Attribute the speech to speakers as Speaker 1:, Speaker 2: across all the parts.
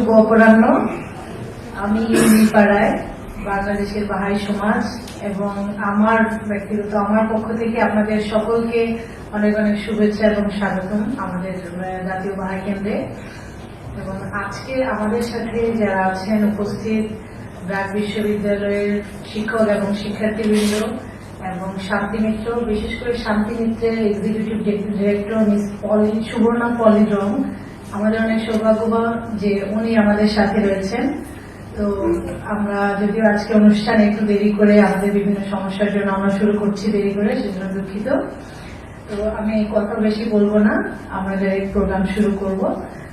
Speaker 1: শুভ অপরাহ্ন। আমি পাড়ায় বাংলাদেশের বাহাই সমাজ এবং আমার ব্যক্তিগত আমার পক্ষ থেকে আপনাদের সকলকে অনেক অনেক শুভেচ্ছা এবং স্বাগতম আমাদের জাতীয় বাহাই কেন্দ্রে। এবং আজকে আমাদের সাথে যারা আছেন উপস্থিত ব্র্যাক বিশ্ববিদ্যালয়ের শিক্ষক এবং শিক্ষার্থীবৃন্দ এবং শান্তি মিত্র, বিশেষ করে শান্তি মিত্রের এক্সিকিউটিভ ডিরেক্টর মিস সুবর্ণা পলি রং, আমাদের অনেক সৌভাগ্যবান যে উনি আমাদের সাথে রয়েছেন। তো আমরা যদিও আজকে অনুষ্ঠান একটু দেরি করে আমাদের বিভিন্ন সমস্যার জন্য আমরা শুরু করছি দেরি করে, সেজন্য দুঃখিত। তো আমি কথা বেশি বলবো না, আমরা ডাইরেক্ট প্রোগ্রাম শুরু করব।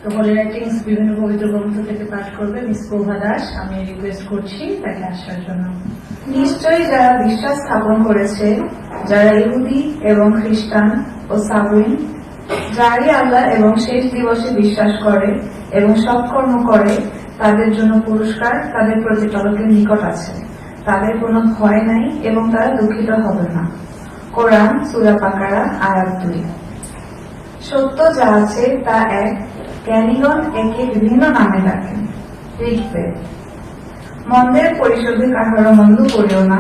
Speaker 1: তো হোলি রাইটিংস বিভিন্ন পবিত্র গ্রন্থ থেকে পাঠ করবে মিস প্রভা দাস। আমি রিকোয়েস্ট করছি তাকে আসার জন্য।
Speaker 2: নিশ্চয়ই যারা বিশ্বাস স্থাপন করেছে, যারা ইহুদি এবং খ্রিস্টান ও সাবুইন, যারাই আল্লাহ এবং শেষ দিবসে বিশ্বাস করে এবং সৎকর্ম করে, তাদের জন্য পুরস্কার তাদের প্রতিপালকের নিকট আছে। তাদের কোনো ভয় নাই এবং তারা দুঃখিত হবে না। কোরআন সূরা বাকারা আয়াত 2। সত্য যা আছে তা এক, জ্ঞানীগণ একে বিভিন্ন নামে ডাকেন। ঋগ্বেদ। মন্দের পরিশোধে কাহারও মন্দ করিও না,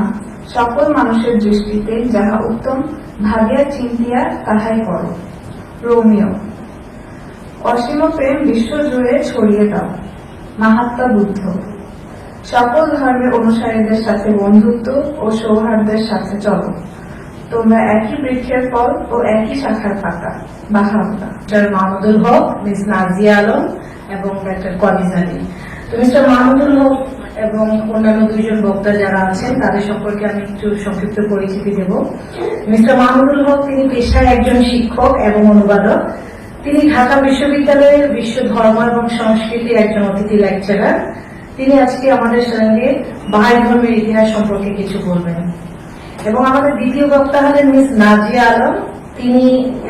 Speaker 2: সকল মানুষের দৃষ্টিতে যাহা উত্তম ভাবিয়া চিন্তিয়া তাহাই করো। রোমিও। অসীম প্রেম বিশ্ব জুড়ে ছড়িয়ে দাও। মহাত্মা বুদ্ধ। সকল ধর্মের অনুসারীদের সাথে বন্ধুত্ব ও সৌহার্দ্যের সাথে চলো, তোমরা একই বৃক্ষের ফল ও একই শাখার পাতা। বাহাউল্লাহ।
Speaker 1: ডক্টর মাহমুদুল হক, মিস নাজিয়া আলম এবং ডক্টর কলিজ আলী। তো মিস্টার মাহমুদুল হক এবং অন্যান্য দুইজন বক্তা যারা আছেন তাদের সম্পর্কে আমি একটু সংক্ষিপ্ত পরিচিতি দেব। মিস্টার মাহমুদুল হক তিনি পেশায় একজন শিক্ষক এবং অনুবাদক। তিনি ঢাকা বিশ্ববিদ্যালয়ের বিশ্ব ধর্ম এবং সংস্কৃতির একজন অতিথি লেকচারার। তিনি আজকে আমাদের সঙ্গে বাহাই ধর্মের ইতিহাস সম্পর্কে কিছু বলবেন। এবং আমাদের দ্বিতীয় বক্তা হলেন মিস নাজিয়া আলম। তিনি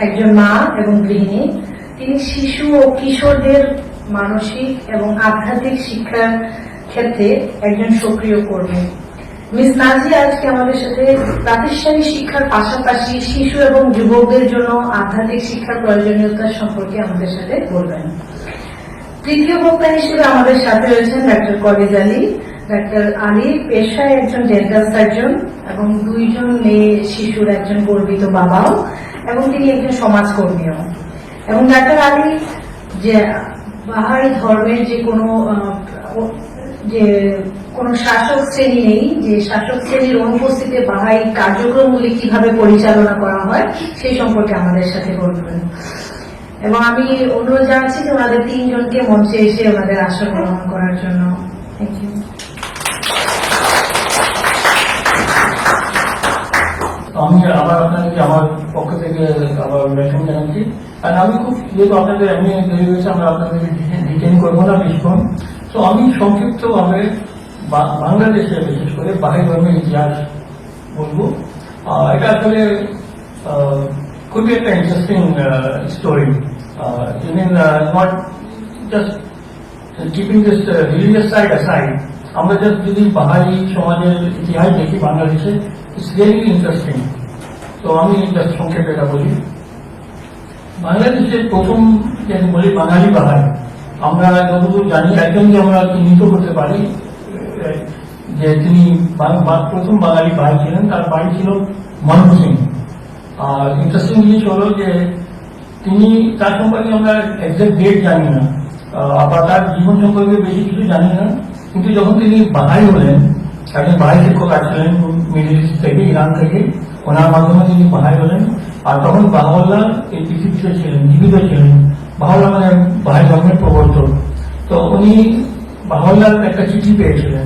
Speaker 1: একজন মা এবং গৃহিণী। তিনি শিশু ও কিশোরদের মানসিক এবং আধ্যাত্মিক শিক্ষার ক্ষেত্রে একজন সক্রিয় কর্মী। মিস নাজিয়া আজকে আমাদের সাথে প্রাতিষ্ঠানিক শিক্ষার পাশাপাশি শিশু এবং যুবকদের জন্য আধ্যাত্মিক শিক্ষার প্রয়োজনীয়তা সম্পর্কে আমাদের সাথে বলবেন। তৃতীয় বক্তা হিসেবে আমাদের সাথে রয়েছেন ডক্টর কলিজ আলী। ডক্টর আলী পেশায় একজন ডেন্টাল সার্জন এবং দুইজন মেয়ে শিশুর একজন গর্বিত বাবাও, এবং তিনি একজন সমাজকর্মীও। এবং ডক্টর আলী যে বাহাই ধর্মের যে কোনো শাসক শ্রেণী নেই, যে শাসক শ্রেণীর অনুপস্থিতিতে বাহাই কার্যক্রমগুলি কিভাবে পরিচালনা করা হয় সেই সম্পর্কে আমাদের সাথে বলবেন। এবং আমি অনুরোধ জানাচ্ছি যে ওনাদের তিনজনকে মঞ্চে এসে ওনাদের আসন গ্রহণ করার জন্য। Thank you.
Speaker 3: আমি আবার আপনাদেরকে আমার পক্ষ থেকে আবার ওয়েলকাম জানাচ্ছি। আর আমি খুব যেহেতু আপনাদের এমনি তৈরি হয়েছে, আমরা আপনাদেরকে ডিটেইন করবো না বেশিক্ষণ। তো আমি সংক্ষিপ্তভাবে বাংলাদেশে বিশেষ করে বাহাই ধর্মের ইতিহাস বলবো। এটা আসলে খুবই একটা interesting story. Not just keeping this religious side aside, আমরা জাস্ট যদি বাহাই সমাজের ইতিহাস দেখি বাংলাদেশে, ইটস রিয়েলি ইন্টারেস্টিং। তো আমি জাস্ট সংক্ষেপে এটা বলি। বাংলাদেশের প্রথম যে বলি বাঙালি বাহাই, আমরা যতদূর জানি একজনকে আমরা চিহ্নিত করতে পারি যে তিনি প্রথম বাঙালি বাহাই ছিলেন। তার বাড়ি ছিল ময়মনসিংহ। আর ইন্টারেস্টিং জিনিস হলো যে তিনি, তার সম্পর্কে আমরা এক্সাক্ট ডেট জানি না, আবার তার জীবন সম্পর্কে বেশি কিছু জানি না। কিন্তু যখন তিনি বাহাই হলেন, একজন বাহাই শিক্ষক আসছিলেন মিডল ইস্ট থেকে, ইরান থেকে, ওনার মাধ্যমে তিনি বাহাই হলেন। আর তখন বাহাউল্লাহ এই পৃথিবীতে ছিলেন, জীবিত ছিলেন। বাহাউল্লাহ মানে বাহাই ধর্মের প্রবর্তক। তো উনি বাহাউল্লাহর একটা চিঠি পেয়েছিলেন।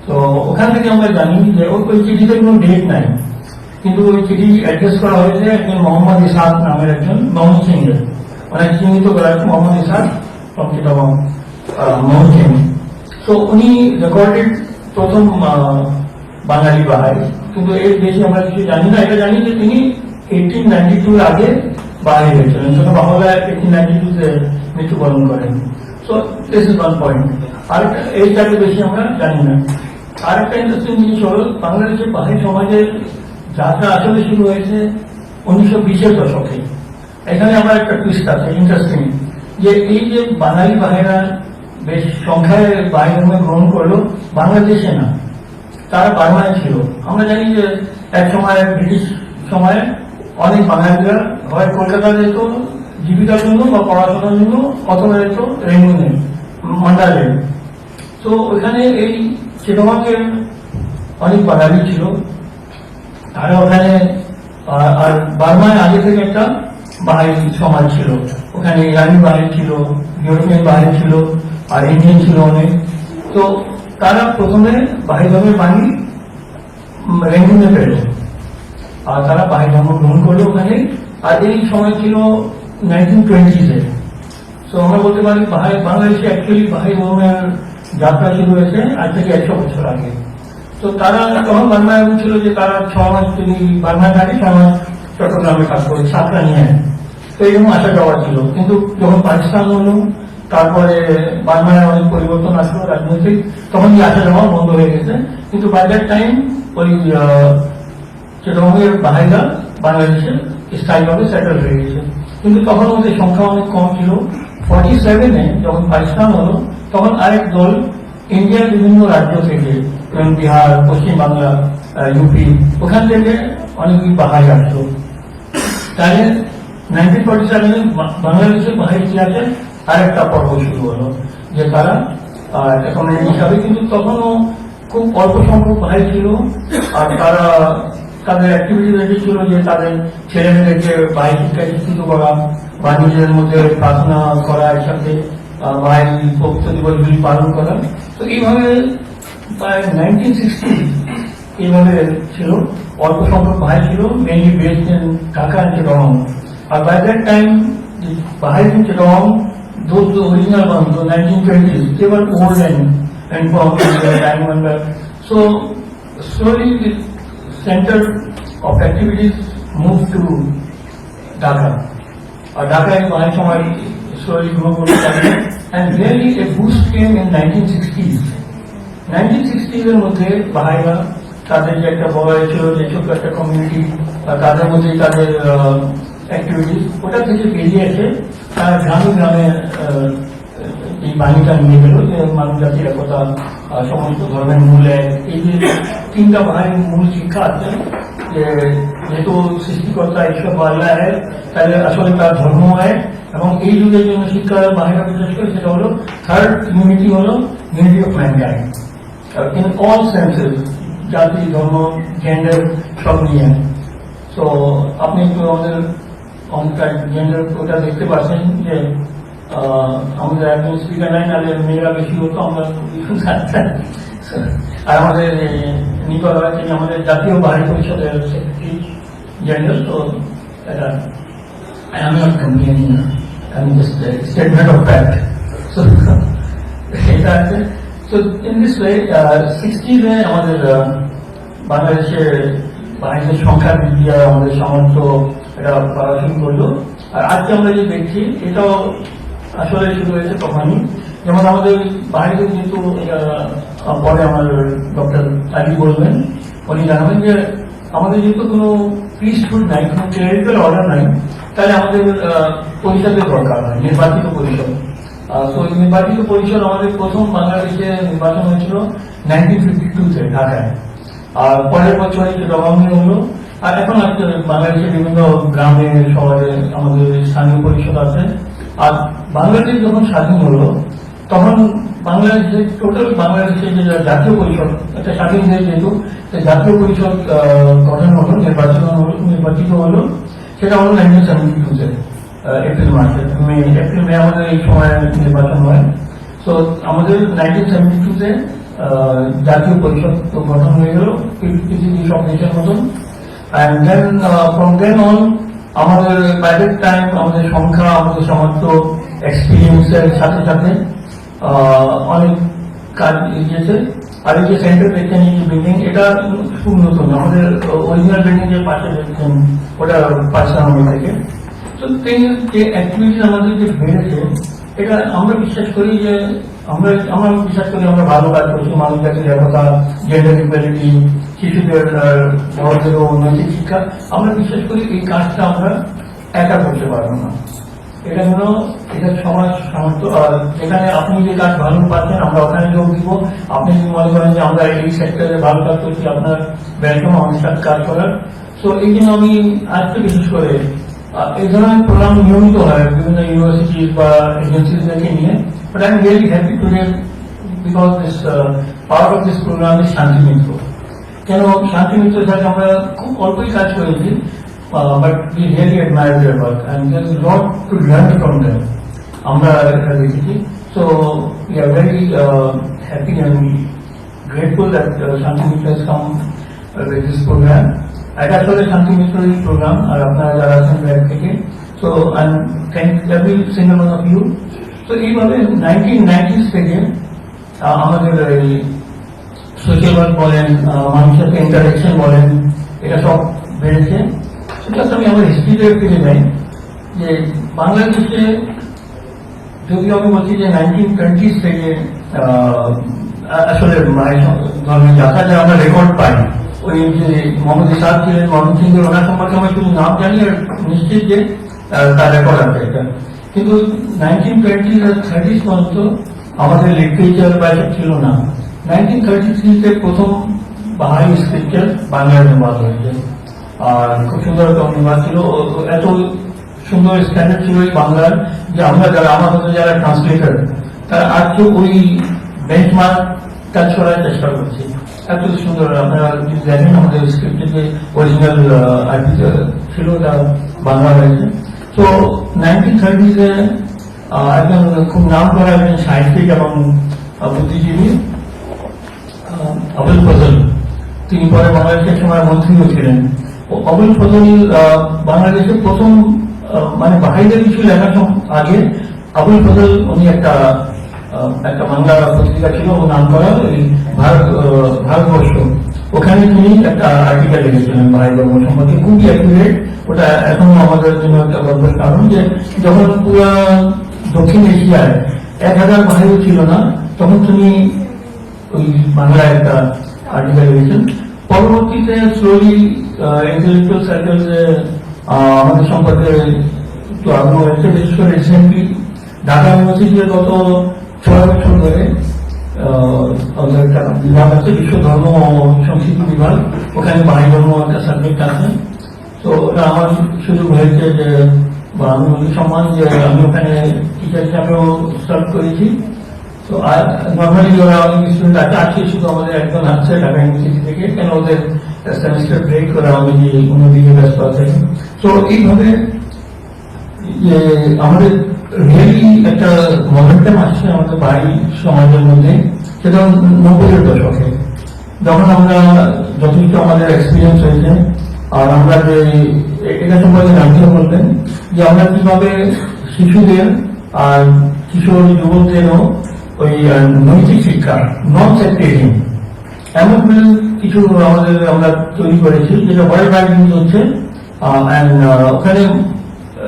Speaker 3: তো ওখান থেকে আমরা জানি যে ওই চিঠিতে কোনো ডেট নাই, কিন্তু ওই চিঠি অ্যাড্রেস করা হয়েছে একজন মোহাম্মদ ইসাদ নামের একজন ময়মনসিংহের। ওনাকে চিহ্নিত করা হয়েছে মোহাম্মদ ইসাদ ফ্রম চিটাগং, ময়মনসিংহ। তো উনি রেকর্ডেড প্রথম বাঙালি বাহাই, কিন্তু এর বেশি আমরা কিছু জানি না। এটা জানি যে তিনি 1892 আগে বাহাই হয়েছিলেন। ছোট বাংলা 1892 মৃত্যুবরণ করেন। So this is one point. আর এইটাকে বেশি আমরা জানি না। আর একটা ইন্টারেস্টিং জিনিস হল, বাংলাদেশের বাহাই সমাজের যাত্রা আসলে শুরু হয়েছে 1920-এর দশকে। এখানে আমার একটা টুইস্ট আছে ইন্টারেস্টিং, যে এই যে বাঙালি বাহাইরা বেশ সংখ্যায় বাড়ি ধর্মে গ্রহণ করলো, বাংলাদেশে না, তারা বার্মায় ছিল। আমরা জানি যে এক সময় ব্রিটিশ সময়ে অনেক বাঙালিরা হয় কলকাতা যেত জীবিকার জন্য বা পড়াশোনার জন্য, অথবা যেত রেঙ্গুনে, মান্ডালে। তো ওখানে এই চিটাগংয়ের অনেক বাঙালি ছিল, তারা ওখানে আর বার্মায় আগে থেকে একটা বাঙালি সমাজ ছিল, ওখানে ইরানি বাঙালি ছিল, ইউরোপিয়ান বাঙালি ছিল, আর ইন্ডিয়ান ছিল অনেক। তো তারা প্রথমে বাহির ধর্মের বাণী রেঙ্গুনে পেল, আর তারা বাহির ধর্ম গ্রহণ করলো ওখানে। আর এই সময় ছিল 1920s-এ। তো আমরা বলতে পারি বাংলাদেশে অ্যাকচুয়ালি বাহির ধর্মের যাত্রা শুরু হয়েছে আজ থেকে 100 বছর আগে। তো তারা তখন বার্মায় ছিল যে তারা 6 মাস যদি বার্মায় থাকে, 6 মাস চট্টগ্রামে কাজ করে, ছাত্রা নিয়ে। তো এইরকম আসা যাওয়া ছিল। কিন্তু যখন পাকিস্তান হলো, তারপরে বার্মায় অনেক পরিবর্তন আসলো রাজনৈতিক, তখন এই আসা যাওয়া বন্ধ হয়ে গেছে। কিন্তু বাই দ্যাট টাইম ওই চিটাগংয়ের বাঙালিরা বাংলাদেশে স্থায়ীভাবে সেটেল হয়ে গেছে। কিন্তু তখন ওদের সংখ্যা অনেক কম ছিল। 47-এ যখন পাকিস্তান হলো, তখন আরেক দল ইন্ডিয়ার বিভিন্ন রাজ্য থেকে, যেমন বিহার, পশ্চিমবাংলা, ইউপি, ওখান থেকে অনেকই বাঙালি আসতো। তাহলে 1947-এ বাংলাদেশের বাহির ইতিহাসে আরেকটা পর্ব শুরু হলো, যে তারা এখন হিসাবে, কিন্তু তখনও খুব অল্প সংখ্যক ভাই ছিল। আর তারা তাদের অ্যাক্টিভিটি রেখেছিল যে তাদের ছেলে মেয়েদেরকে বাড়ি শিক্ষায় শিক্ষিত করা বা নিজেদের মধ্যে প্রার্থনা করা, একসাথে ভাই পবিত্র দিবসগুলি পালন করা। তো এইভাবে প্রায় 1960 এইভাবে ছিল। অল্প সংখ্যক ভাই ছিল, mainly based in Dhaka and Chittagong. আর by that time Bahai in Chittagong, those the original ones, the 1920s, they were old and from the time when so slowly the center of activities moved to Dhaka. Dhaka is Bahai Samaj slowly grew and really a boost came in 1960s. 1960s এর মধ্যে বাহাইরা তাদের যে একটা বড় ছিল, যে ছোট্ট একটা কমিউনিটি, তাদের মধ্যে তাদের অ্যাক্টিভিটিস, ওটা থেকে বেরিয়ে এসে তারা গ্রামে গ্রামে এই বাণীটা নিয়ে গেল যে মানব জাতির একতা, সমস্ত ধর্মের মূলে। এই যে 3টা বাহিনীর মূল শিক্ষা আছে, যে যেহেতু সৃষ্টিকর্তা ঈশ্বর আল্লাহ হয়, তাহলে আসলে তার ধর্ম হয়। এবং এই যুগের জন্য শিক্ষা বাহিরা বিশেষ করে সেটা হলো থার্ড ইউনিটি, হলো unity of mankind in all senses, জাতি, ধর্ম, জেন্ডার সব নিয়ে। তো আপনি একটু আমাদের জেন্ডার ওটা দেখতে পাচ্ছেন যে আমাদের একজন স্পিকার নাই, নাহলে মেয়েরা বেশি হতো, আমরা আর আমাদের নিকট তিনি আমাদের জাতীয় বাহিনী পরিষদের সেক্রেটারি জেনারেল। তো এটা আমি নট কমপ্লেনিং, আমি just statement of fact. So এটা আছে। সো ইন দিস ওয়ে 60s-এ আমাদের বাংলাদেশের বাহিনীর সংখ্যা বৃদ্ধি আর আমাদের সামর্থ্য এটা করা শুরু করলো। আর আজকে আমরা যে দেখছি এটাও আসলে শুরু হয়েছে তখনই। যেমন আমাদের বাহিনীতে যেহেতু পরে আমার ডক্টর আলী বলবেন, উনি জানাবেন যে আমাদের যেহেতু কোনো প্রিস্টহুড নাই, কোনো ক্লেরিক্যাল অর্ডার নাই, তাহলে আমাদের পরিষদের দরকার হয়, নির্বাচিত পরিষদ। তো নির্বাচিত পরিষদ আমাদের প্রথম বাংলাদেশে নির্বাচন হয়েছিল 1952-তে ঢাকায়, আর পরের বছর চিটাগংয়ে হলো। আর এখন বাংলাদেশের বিভিন্ন গ্রামে শহরে আমাদের স্থানীয় পরিষদ আছে। আর বাংলাদেশ যখন স্বাধীন হলো, তখন বাংলাদেশের টোটাল বাংলাদেশের যে জাতীয় পরিষদ, একটা স্বাধীন দেশ যেহেতু, জাতীয় পরিষদ গঠন হলো, নির্বাচিত হলো, সেটা হলো 1972-তে এপ্রিল মাসে, এপ্রিল মে আমাদের এই সময় নির্বাচন হয়। তো আমাদের 1972-তে জাতীয় পরিষদ গঠন হয়ে গেল পৃথিবী সব দেশের মতন। And then from then on আমাদের প্রাইভেট টাইম, আমাদের সংখ্যা, আমাদের সামর্থ্য, এক্সপিরিয়েন্সের সাথে সাথে অনেক কাজ এগিয়েছে। আর এই যে সেন্টার দেখছেন, এই বিল্ডিং, এটা খুব নতুন। আমাদের অরিজিনাল বিল্ডিং যে পাশে দেখছেন, ওটা পাঁচশানব্বই থেকে। তো যে অ্যাক্টিভিটিস আমাদের যে বেড়েছে, এটা আমরা বিশ্বাস করি যে আমরা বিশ্বাস করি আমরা ভালো কাজ করছি। মানুষ জাতির একতা, জেন্ডার ইকুয়ালিটি, শিশুদের বড়দেরও নৈতিক শিক্ষা, আমরা বিশ্বাস করি এই কাজটা আমরা একা করতে পারবো না। এটা হলো এটা সমাজ সামর্থ্য। যেখানে আপনি যে কাজ ভালো পাচ্ছেন আমরা ওখানে যোগ দিব। আপনি যদি মনে করেন যে আমরা এই সেক্টরে ভালো কাজ করছি, আপনার ব্যাংকে আমাদের সাথে কাজ করার। তো এই জন্য আমি আজকে বিশেষ করে এই ধরনের প্রোগ্রাম নিয়মিত হয় বিভিন্ন ইউনিভার্সিটি বা এজেন্সিদেরকে নিয়ে। But I am really happy today because this part of this programme is শান্তি মিত্র। কেন শান্তি মিত্রের সাথে আমরা খুব অল্পই কাজ করেছি, but we really admire their work and there is lot to learn from them. আমরা এটা দেখেছি। So we are very happy and grateful that Shanti Mitra has come with this programme. এটা আসলে শান্তি মিত্রের প্রোগ্রাম, আর আপনারা যারা আছেন ব্যাংক থেকে। So I thank every single one of you. তো এইভাবে 1990s থেকে আমাদের এই সোশ্যাল ওয়ার্ক বলেন, মানুষের সাথে ইন্টারাকশন বলেন, এটা সব বেড়েছে। সেটা আমি আমার হিস্ট্রিতে ফিরে যাই যে বাংলাদেশে যদিও আমি বলছি যে 1920s থেকে আসলে ধর্মের যাত্রা যা আমরা রেকর্ড পাই, ওই যে মোহাম্মদ ইসাদ ছিলেন ময়মনসিংহের, ওনার সম্পর্কে আমরা শুধু নাম জানি আর নিশ্চিত যে তার রেকর্ড আছে এটা। কিন্তু 1920s আর 30s পর্যন্ত আমাদের লিটারেচার বা এসব ছিল না। 1933-তে প্রথম বাহাই স্ক্রিপচার বাংলায় অনুবাদ হয়েছে, আর খুব সুন্দর একটা অনুবাদ ছিল। এত সুন্দর স্ট্যান্ডার্ড ছিল এই বাংলার যে আমরা যারা আমাদের যারা ট্রান্সলেটার তারা আজকে ওই বেঞ্চমার্ক টাচ করার চেষ্টা করছে। এত সুন্দর আপনারা যদি দেখেন আমাদের স্ক্রিপ্টের যে অরিজিনাল আর্টিকেল ছিল ওটা বাংলা হয়েছে। তো 1930-এ একজন খুব নাম করা একজন সাহিত্যিক এবং বুদ্ধিজীবী আবুল ফজল, তিনি পরে বাংলাদেশের সময় মন্ত্রীও ছিলেন। আবুল ফজল বাংলাদেশের প্রথম মানে বাহিরের কিছু লেখার আগে আবুল ফজল উনি একটা বাংলা পত্রিকা ছিল ও নাম করা ভারতবর্ষ, ওখানে তিনি একটা আর্টিকেল লিখেছিলেন বাহাই ধর্ম সম্পর্কে, খুবই অ্যাকুরেট। ওটা এখনো আমাদের জন্য একটা গর্বের কারণ যে যখন পুরো দক্ষিণ এশিয়ায় 1000 বাহাইও ছিল না, তখন তিনি ওই বাংলায় একটা আর্টিকেল লিখেছেন। পরবর্তীতে স্লোলি ইন্টেলেকচুয়াল সার্কেলসে আমাদের সম্পর্কে একটু আগ্রহ হয়েছে। বিশেষ করে রিসেন্টলি ঢাকা ইউনিভার্সিটির গত 6 বছর ধরে একটা বিভাগ আছে, বিশ্ব ধর্ম সংস্কৃতি বিভাগ, ওখানে বাহাই ধর্ম একটা সাবজেক্ট আছে। তো ওটা আমার সুযোগ হয়েছে যে আমি সম্মান যে আমি ওখানে টিচার হিসাবেও সার্ভ করেছি। তো নর্মালি ওরা অনেক স্টুডেন্ট আছে, আজকে শুধু আমাদের একজন আসছে ঢাকা ইউনিভার্সিটি থেকে, কেন ওদের সেমিস্টার ব্রেক ওরা অনেকে অন্যদিকে ব্যস্ত আছে। তো এইভাবে যে আমাদের রিয়েলি একটা মোমেন্টাম আসছে আমাদের বাড়ি সমাজের মধ্যে, সেটা 90-এর দশকে, যখন আমরা যথেষ্ট আমাদের এক্সপিরিয়েন্স হয়েছে। আর আমরা যে এটা সম্পর্কে জানতে বলবেন যে আমরা কিভাবে শিশুদের আর কিশোর যুবকদেরও ওই নৈতিক শিক্ষা, নন সেক্টেরিয়ান এমন কিছু আমাদের আমরা তৈরি করেছি যেটা ওয়ার্ল্ড ওয়াইড ইউজ হচ্ছে। ওখানে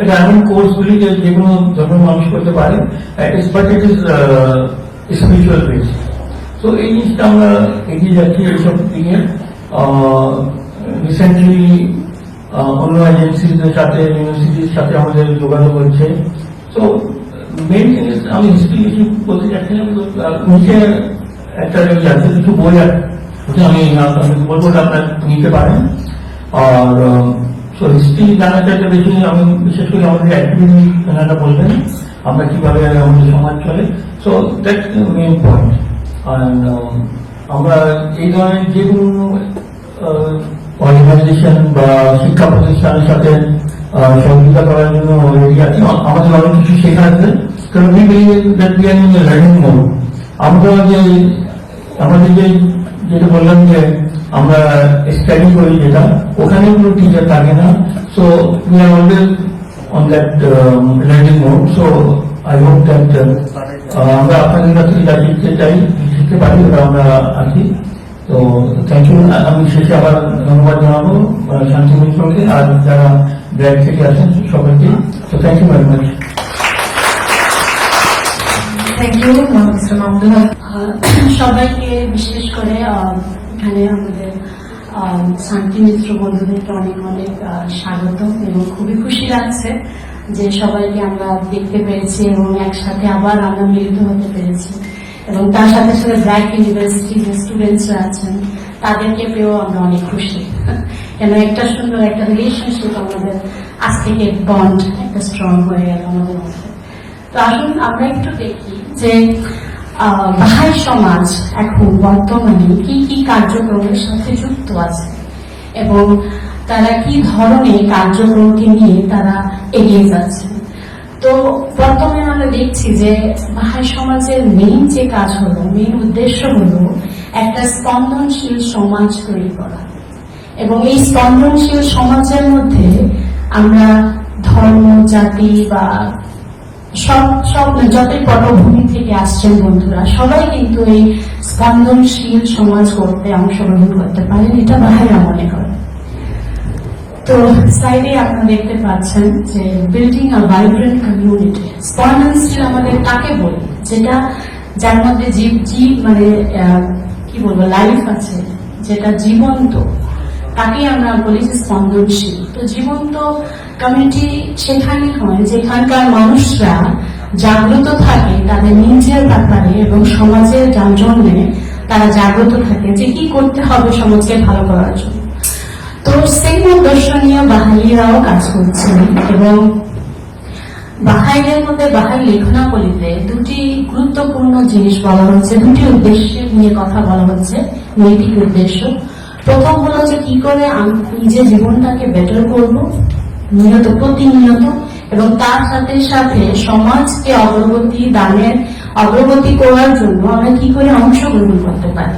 Speaker 3: এটা এমন কোর্সগুলি যে কোনো ধর্মের মানুষ করতে পারে, but it is spiritual base. তো এই জিনিসটা আমরা এগিয়ে যাচ্ছি এইসব দিকে। রিসেন্টলি অন্য এজেন্সিদের সাথে ইউনিভার্সিটির সাথে আমাদের যোগাযোগ হচ্ছে। তো মেইন জিনিস আমি হিস্ট্রি কিছু বলতে চাচ্ছি না, নিচে একটা আছে কিছু বই আছে, আমি বলবো আপনার নিতে পারেন। আর হিস্ট্রি জানার চাইতে বেশি আমি বিশেষ করে আমাদের অ্যাক্টিভিটি জানাটা বলবেন, আমরা কিভাবে আমাদের সমাজ চলে। So that main point. আর আমরা এই ধরনের যে কোনো অর্গানাইজেশন বা শিক্ষা প্রতিষ্ঠানের সাথে সহযোগিতা করার জন্য রেডি আছি। আমাদের অনেক কিছু শেখা আছে, কারণ লার্নিং মোড। আমরা যে আমাদের যেটা বললাম যে আমরা স্টাডি করি, যেটা ওখানে কোনো টিচার থাকে না। So we are always on that learning mode. So I hope that আমরা আপনাদের কাছে যা শিখতে চাই শিখতে পারি, ওটা আমরা আছি। তো থ্যাংক ইউ। আমি শেষে আবার ধন্যবাদ জানাবো শান্তি মিত্রকে আর যারা ব্যাগ থেকে আসেন সকলকে। তো thank you very much.
Speaker 1: Thank you mister Mahmudul Haque.
Speaker 4: সবাইকে বিশেষ করে এখানে আমাদের শান্তি মিত্র বন্ধুদেরকে অনেক অনেক স্বাগত এবং খুবই খুশি লাগছে যে সবাইকে আমরা দেখতে পেরেছি এবং একসাথে আবার আমরা মিলিত হতে পেরেছি, এবং তার সাথে সাথে ব্র্যাক ইউনিভার্সিটি যে স্টুডেন্টসরা আছেন তাদেরকে পেয়েও আমরা অনেক খুশি, কেন একটা সুন্দর একটা রিলেশনশিপ আমাদের আজ থেকে বন্ড একটা স্ট্রং হয়ে গেল আমাদের মধ্যে। তো আসুন আমরা একটু দেখি যে বাহাই সমাজ এখন বর্তমানে কি কি কার্যক্রমের সাথে যুক্ত আছে এবং তারা কি ধরনের কার্যক্রমকে নিয়ে তারা এগিয়ে যাচ্ছে। তো বর্তমানে আমরা দেখছি যে বাহাই সমাজের মেইন যে কাজ হলো, মেইন উদ্দেশ্য হলো একটা স্পন্দনশীল সমাজ তৈরি করা, এবং এই স্পন্দনশীল সমাজের মধ্যে আমরা ধর্ম, জাতি বা সব যতই পটভূমি থেকে আসছেন বন্ধুরা, সবাই কিন্তু এই স্পন্দনশীল সমাজ করতে অংশগ্রহণ করতে পারেন, এটা বাহাইরা মনে করে। তো সাইডে আপনারা দেখতে পাচ্ছেন যে বিল্ডিং আ ভাইব্রেন্ট কমিউনিটি। স্পন্দনশীল আমাদের কাকে বলি? যেটা যার মধ্যে মানে কি বলবো লাইফ আছে, যেটা জীবন্ত, তাকে আমরা বলি যে স্পন্দনশীল। তো জীবন্ত কমিউনিটি সেখানে হয় যেখানকার মানুষরা জাগ্রত থাকে তাদের নিজের ব্যাপারে এবং সমাজের জন্য তারা জাগ্রত থাকে যে কি করতে হবে সমাজকে ভালো করার জন্য। তো সেই উদ্দেশ্য নিয়ে বাহাইরাও কাজ করছেন, এবং বাহাইদের মধ্যে বাহাই লেখনাবলীতে দুটি গুরুত্বপূর্ণ জিনিস বলা হচ্ছে, দুটি উদ্দেশ্য নিয়ে কথা বলা হচ্ছে, নৈতিক উদ্দেশ্য। প্রথম হলো যে কি করে আমি নিজের জীবনটাকে বেটার করবো প্রতিনিয়ত, এবং তার সাথে সাথে সমাজকে অগ্রগতি করার জন্য আমরা কি করে অংশগ্রহণ করতে পারি।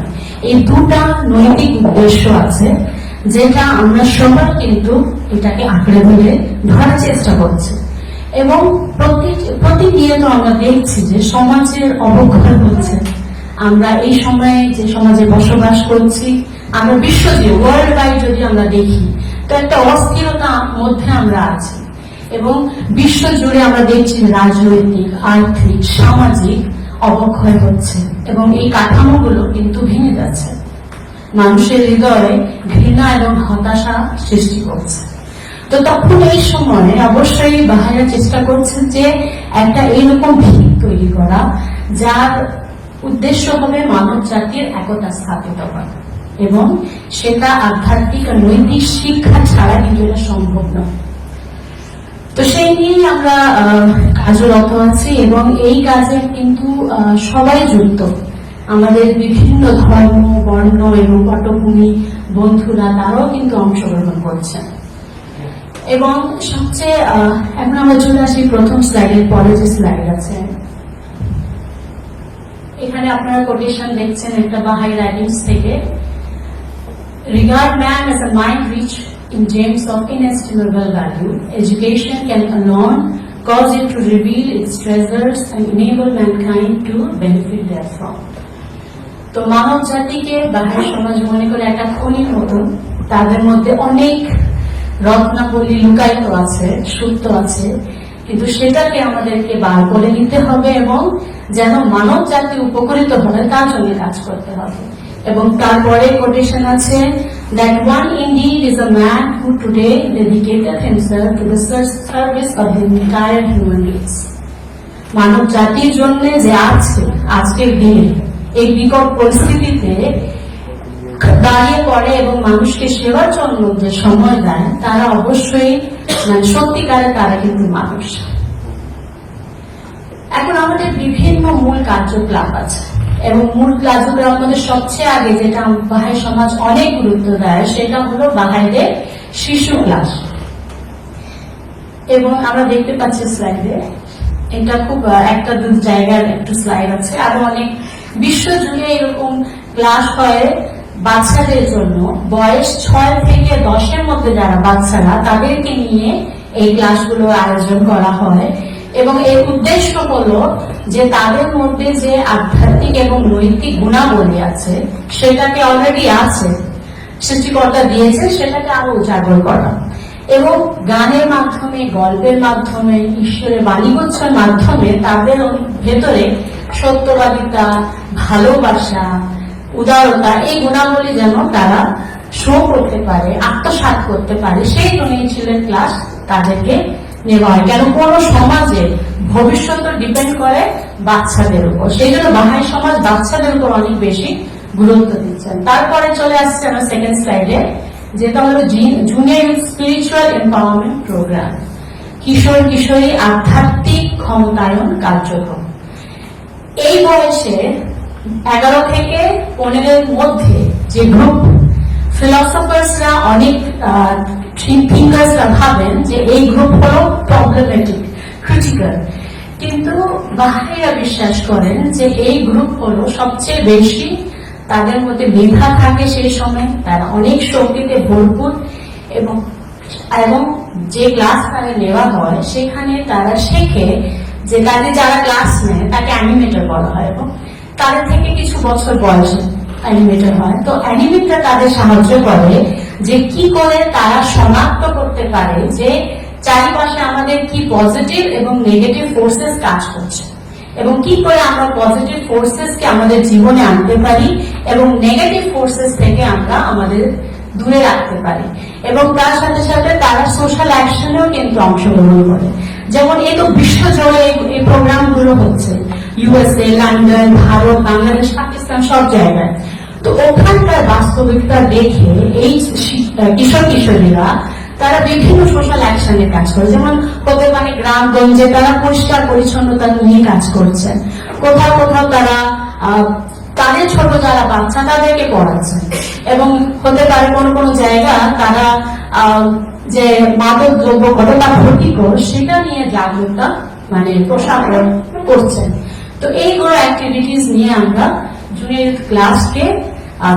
Speaker 4: এই দুটা নৈতিক উদ্দেশ্য আছে যেটা আমরা সবাই কিন্তু এটাকে আঁকড়ে ধরে ধরার চেষ্টা করছি, এবং প্রতিনিয়ত আমরা দেখছি যে সমাজের অবক্ষয় হচ্ছে। আমরা এই সময়ে যে সমাজে বসবাস করছি, আমরা বিশ্বজুড়ে ওয়ার্ল্ড ওয়াইড যদি আমরা দেখি তো একটা অস্থিরতার মধ্যে আমরা আছি, এবং বিশ্ব জুড়ে আমরা দেখছি রাজনৈতিক, আর্থিক, সামাজিক অবক্ষয় হচ্ছে, এবং এই কাঠামোগুলো কিন্তু ভেঙে যাচ্ছে, মানুষের হৃদয়ে ঘৃণা এবং হতাশা সৃষ্টি করছে। তো তখন এই সময়ে অবশ্যই বাহাইরা চেষ্টা করছে যে একটা এইরকম ভিত তৈরি করা যার উদ্দেশ্য হবে মানব জাতির একতা স্থাপিত করা, এবং সেটা আধ্যাত্মিক আর নৈতিক শিক্ষা ছাড়া কিন্তু এটা সম্ভব নয়। তো সেই নিয়েই আমরা কাজরত আছি, এবং এই কাজে কিন্তু সবাই যুক্ত, আমাদের বিভিন্ন ধর্ম, বর্ণ এবং পটভূমি বন্ধুরা তারাও কিন্তু অংশগ্রহণ করছেন। এবং সবচেয়ে এখন আমরা চলে আসি প্রথম স্লাইডের পরে যে স্লাইড আছে, এখানে আপনারা কোটেশন দেখছেন একটা বাহাই রাইটিংস থেকে। Regard man as a mind rich in gems of inestimable value. Education can alone cause it to reveal its treasures and enable mankind to benefit therefrom. তো মানব জাতিকে বাহাই সমাজ মনে করে একটা খনির মতন, তাদের মধ্যে অনেক রত্নাবলী লুকায়িত আছে, সুপ্ত আছে, কিন্তু সেটাকে আমাদেরকে বার করে নিতে হবে, এবং যেন মানব জাতি উপকৃত হয় তার জন্য কাজ করতে হবে। এবং তারপরে কোটেশন আছে, that one indeed is a man who today dedicated himself to the service of the entire human race. মানব জাতির জন্য যে আছে আজকের দিনে এই বিকট পরিস্থিতিতে দাঁড়িয়ে পড়ে এবং মানুষকে সেবার জন্য যে সময় দেয়, তারা অবশ্যই সত্যিকারে তারা কিন্তু মানুষ। এখন আমাদের বিভিন্ন মূল কার্যকলাপ আছে, এবং মূল কার্যক্রম আমাদের সবচেয়ে আগে যেটা বাহাই সমাজ অনেক গুরুত্ব দেয় সেটা হলো বাহাইদের শিশু ক্লাস। এবং আমরা দেখতে পাচ্ছি স্লাইডে, এটা খুব একটা দু জায়গার একটু স্লাইড আছে, আরো অনেক বিশ্ব জুড়ে এরকম ক্লাস হয় বাচ্চাদের জন্য। বয়স 6 থেকে 10-এর মধ্যে যারা বাচ্চারা, তাদেরকে নিয়ে এই ক্লাসগুলো আয়োজন করা হয়, এবং এর উদ্দেশ্য হলো যে তাদের মধ্যে যে আধ্যাত্মিক এবং নৈতিক গুণাবলী আছে সেটাকে অলরেডি আছে, সৃষ্টিকর্তা দিয়েছে, সেটাকে আরো উজাগর করা, এবং গানের মাধ্যমে, গল্পের মাধ্যমে, ঈশ্বরের বাণীগুচ্ছের মাধ্যমে তাদের ভেতরে সত্যবাদিতা, ভালোবাসা, উদারতা, এই গুণাবলী যেন তারা শো করতে পারে, আত্মসাৎ করতে পারে, সেই জন্য চিলড্রেন ক্লাস তাদেরকে নেওয়া হয়। কেন কোন সমাজে ভবিষ্যৎ ডিপেন্ড করে বাচ্চাদের উপর, সেই জন্য বাহাই সমাজ বাচ্চাদের উপর অনেক বেশি গুরুত্ব দিচ্ছেন। তারপরে চলে আসছে আমার সেকেন্ড স্লাইডে, যেটা হলো জুনিয়র স্পিরিচুয়াল এম্পাওয়ারমেন্ট প্রোগ্রাম, কিশোর কিশোরী আধ্যাত্মিক ক্ষমতায়ন কার্যক্রম। এই বয়সে 11 থেকে 15 মধ্যে যে গ্রুপ, ফিলসফার্সরা অনেক থিঙ্কার্সরা ভাবেন যে এই গ্রুপ হলো প্রবলেমেটিক, ক্রিটিক্যাল, কিন্তু বাহাইরা বিশ্বাস করেন যে এই গ্রুপ হলো সবচেয়ে বেশি, তাদের মধ্যে মেধা থাকে সেই সময়, তারা অনেক শক্তিতে ভরপুর, এবং যে ক্লাস তারা নেওয়া হয় সেখানে তারা শেখে যে তাদের যারা ক্লাস নেয় তাকে অ্যানিমেটর বলা হয়, এবং তাদের থেকে কিছু বছর বয়সে অ্যানিমেটর হয়। তো অ্যানিমেটর তাদের সাহায্য করে যে কি করে তারা শনাক্ত করতে পারে যে চারিপাশে আমাদের কি পজিটিভ এবং নেগেটিভ ফোর্সেস কাজ করছে, এবং কি করে আমরা পজিটিভ ফোর্সেস কে আমাদের জীবনে আনতে পারি এবং নেগেটিভ ফোর্সেস থেকে আমরা আমাদের দূরে রাখতে পারি। এবং তার সাথে সাথে তারা সোশ্যাল অ্যাকশনেও কিন্তু অংশগ্রহণ করে। যেমন এই তো বিশ্বজুড়ে এই প্রোগ্রামগুলো হচ্ছে, ইউএসএ, লন্ডন, ভারত, বাংলাদেশ, পাকিস্তান, সব জায়গায়। তো ওখানকার বাস্তবিকতা দেখে এই কিশোর কিশোরীরা তারা বিভিন্ন সোশ্যাল অ্যাকশনে কাজ করে। যেমন হতে পারে গ্রামগঞ্জে তারা পরিষ্কার পরিচ্ছন্নতা নিয়ে কাজ করছেন, কোথাও কোথাও তারা তাদের ছোট যারা বাচ্চা তাদেরকে পড়াচ্ছেন, এবং হতে পারে কোনো কোনো জায়গা তারা যে মাদক দ্রব্য কতটা ক্ষতিকর সেটা নিয়ে জাগরুকতা প্রসার করছেন। তো এইগুলো অ্যাক্টিভিটিস নিয়ে আমরা জুনিয়র ক্লাসকে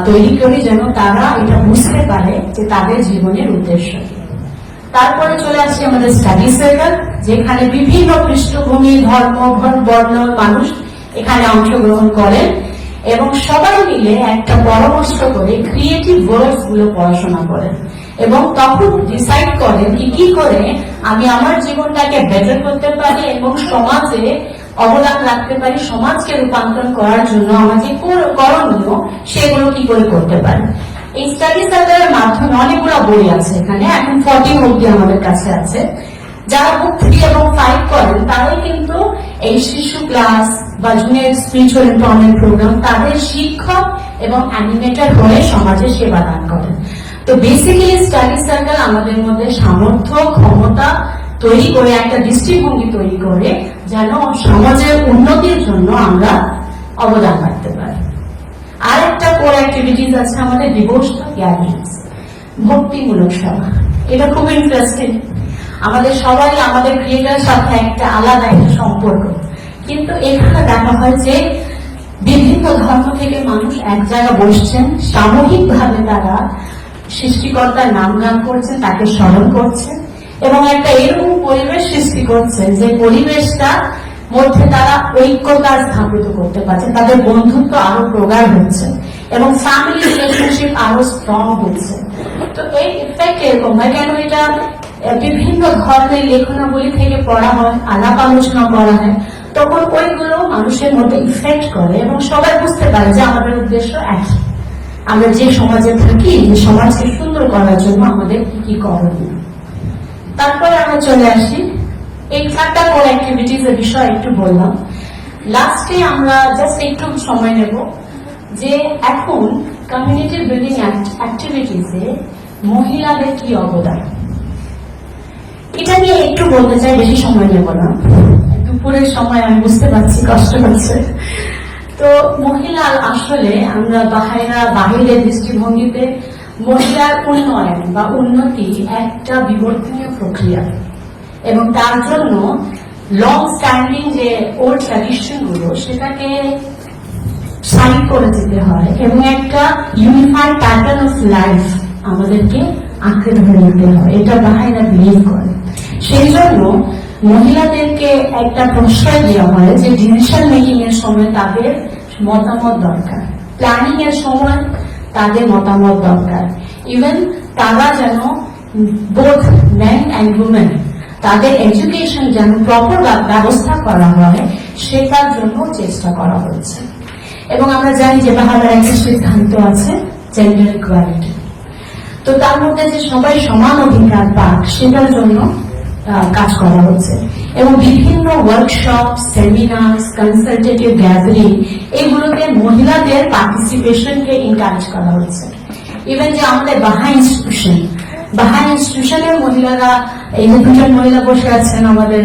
Speaker 4: তৈরি করি যেন তারা এটা বুঝতে পারে যে তাদের জীবনের উদ্দেশ্য কি। তারপরে চলে আসছে আমাদের স্টাডি সার্কেল, যেখানে বিভিন্ন পৃষ্ঠভূমি, ধর্ম, বর্ণ মানুষ এখানে অংশগ্রহণ করেন, এবং সবাই মিলে একটা পরামর্শ করে ক্রিয়েটিভ ওয়ার্ডস গুলো পড়াশোনা করেন, এবং তখন ডিসাইড করেন কি করে আমি আমার জীবনটাকে বেটার করতে পারি এবং সমাজে অবদান রাখতে পারি, সমাজকে রূপান্তর করার জন্য আমার যে করণীয় সেগুলো কি করে করতে পারি। এই স্টাডি সার্কেলের মাধ্যমে অনেকগুলো বই আছে এখানে, এখন 14 অব্দি আমাদের কাছে আছে। যারা বুক 3 এবং 5 করেন তারাই কিন্তু এই শিশু ক্লাস বা জুনিয়র স্পিরিচুয়াল এম্পাওয়ারমেন্ট প্রোগ্রাম তাদের শিক্ষক এবং অ্যানিমেটর হয়ে সমাজে সেবা দান করেন। তো বেসিক্যালি স্টাডি সার্কেল আমাদের মধ্যে সামর্থ্য, ক্ষমতা তৈরি করে, একটা দৃষ্টিভঙ্গি তৈরি করে যেন সমাজের উন্নতির জন্য আমরা অবদান রাখতে পারি। আর একটা কোর অ্যাক্টিভিটিস আছে আমাদের ডিভোশনাল গ্যাদারিংস, ভক্তিমূলক সভা। এটা খুব ইন্টারেস্টিং। আমাদের সবাই আমাদের ক্রিয়েটারের সাথে একটা আলাদা একটা সম্পর্ক, কিন্তু এখানে দেখা হয় যে বিভিন্ন ধর্ম থেকে মানুষ এক জায়গায় বসছেন, সামূহিক ভাবে তারা সৃষ্টিকর্তার নাম গান করছেন, তাকে স্মরণ করছেন, এবং একটা এরকম পরিবেশ সৃষ্টি করছে যে পরিবেশটা মধ্যে তারা ঐক্যতা স্থাপিত করতে পারছে, তাদের বন্ধুত্ব আরো প্রগাঢ় হচ্ছে এবং ফ্যামিলি রিলেশনশিপ আরো স্ট্রং হচ্ছে। তো এই ইফেক্ট এরকম হয় কেন, এটা বিভিন্ন ধর্মের লেখনাবলী থেকে পড়া হয়, আলাপ আলোচনা করা হয়, তখন ওইগুলো মানুষের মধ্যে ইফেক্ট করে এবং সবাই বুঝতে পারে যে আমাদের উদ্দেশ্য একই, আমরা যে সমাজে থাকি এই সমাজকে সুন্দর করার জন্য আমাদের কি করণীয়। তারপরে আমরা চলে আসি এই 4টা কোর অ্যাক্টিভিটিস এর বিষয়ে একটু বললাম। লাস্টে আমরা জাস্ট একটু সময় নেব যে এখন কমিউনিটি বিল্ডিং অ্যাক্টিভিটিসে মহিলাদের কি অবদান, এটা নিয়ে একটু বলতে চাই, বেশি সময় নেব না, দুপুরের সময় আমি বুঝতে পারছি কষ্ট হচ্ছে। তো মহিলা আসলে আমরা বাহিরের দৃষ্টিভঙ্গিতে মহিলার উন্নয়ন বা উন্নতি একটা বিবর্তনীয় প্রক্রিয়া, এবং তার জন্য লং স্ট্যান্ডিং যে ওল্ড ট্র্যাডিশন গুলো সেটাকে সাইড করে দিতে হয় এবং একটা ইউনিফাইড প্যাটার্ন অফ লাইফ আমাদেরকে আঁকড়ে ধরে নিতে হয়, এটা বাহাইরা বিলিভ করে। সেই জন্য মহিলাদেরকে একটা প্রশ্রয় দেওয়া হয় যে ডিসিশন মেকিং এর সময় তাদের মতামত দরকার, প্ল্যানিং এর সময় তাদের মতামত দরকার, ইভেন তারা যেন বোথ মেন অ্যান্ড উমেন তাদের এডুকেশন যেন প্রপার ব্যবস্থা করা হয় সেটার জন্য চেষ্টা করা হচ্ছে। এবং আমরা জানি যে বাহাদার একটা সিদ্ধান্ত আছে জেন্ডার ইকুয়ালিটি, তো তার মধ্যে যে সবাই সমান অধিকার পাক সেটার জন্য কাজ করা হচ্ছে এবং বিভিন্ন ওয়ার্কশপ, সেমিনার, কনসালটেটিভ গ্যাদারিং এগুলোতে মহিলাদের পার্টিসিপেশনকে এনকারেজ করা হচ্ছে। ইভেন যে আমাদের বাহাই ইনস্টিটিউশনের মহিলারা, এই যে দুজন মহিলা বসে আছেন আমাদের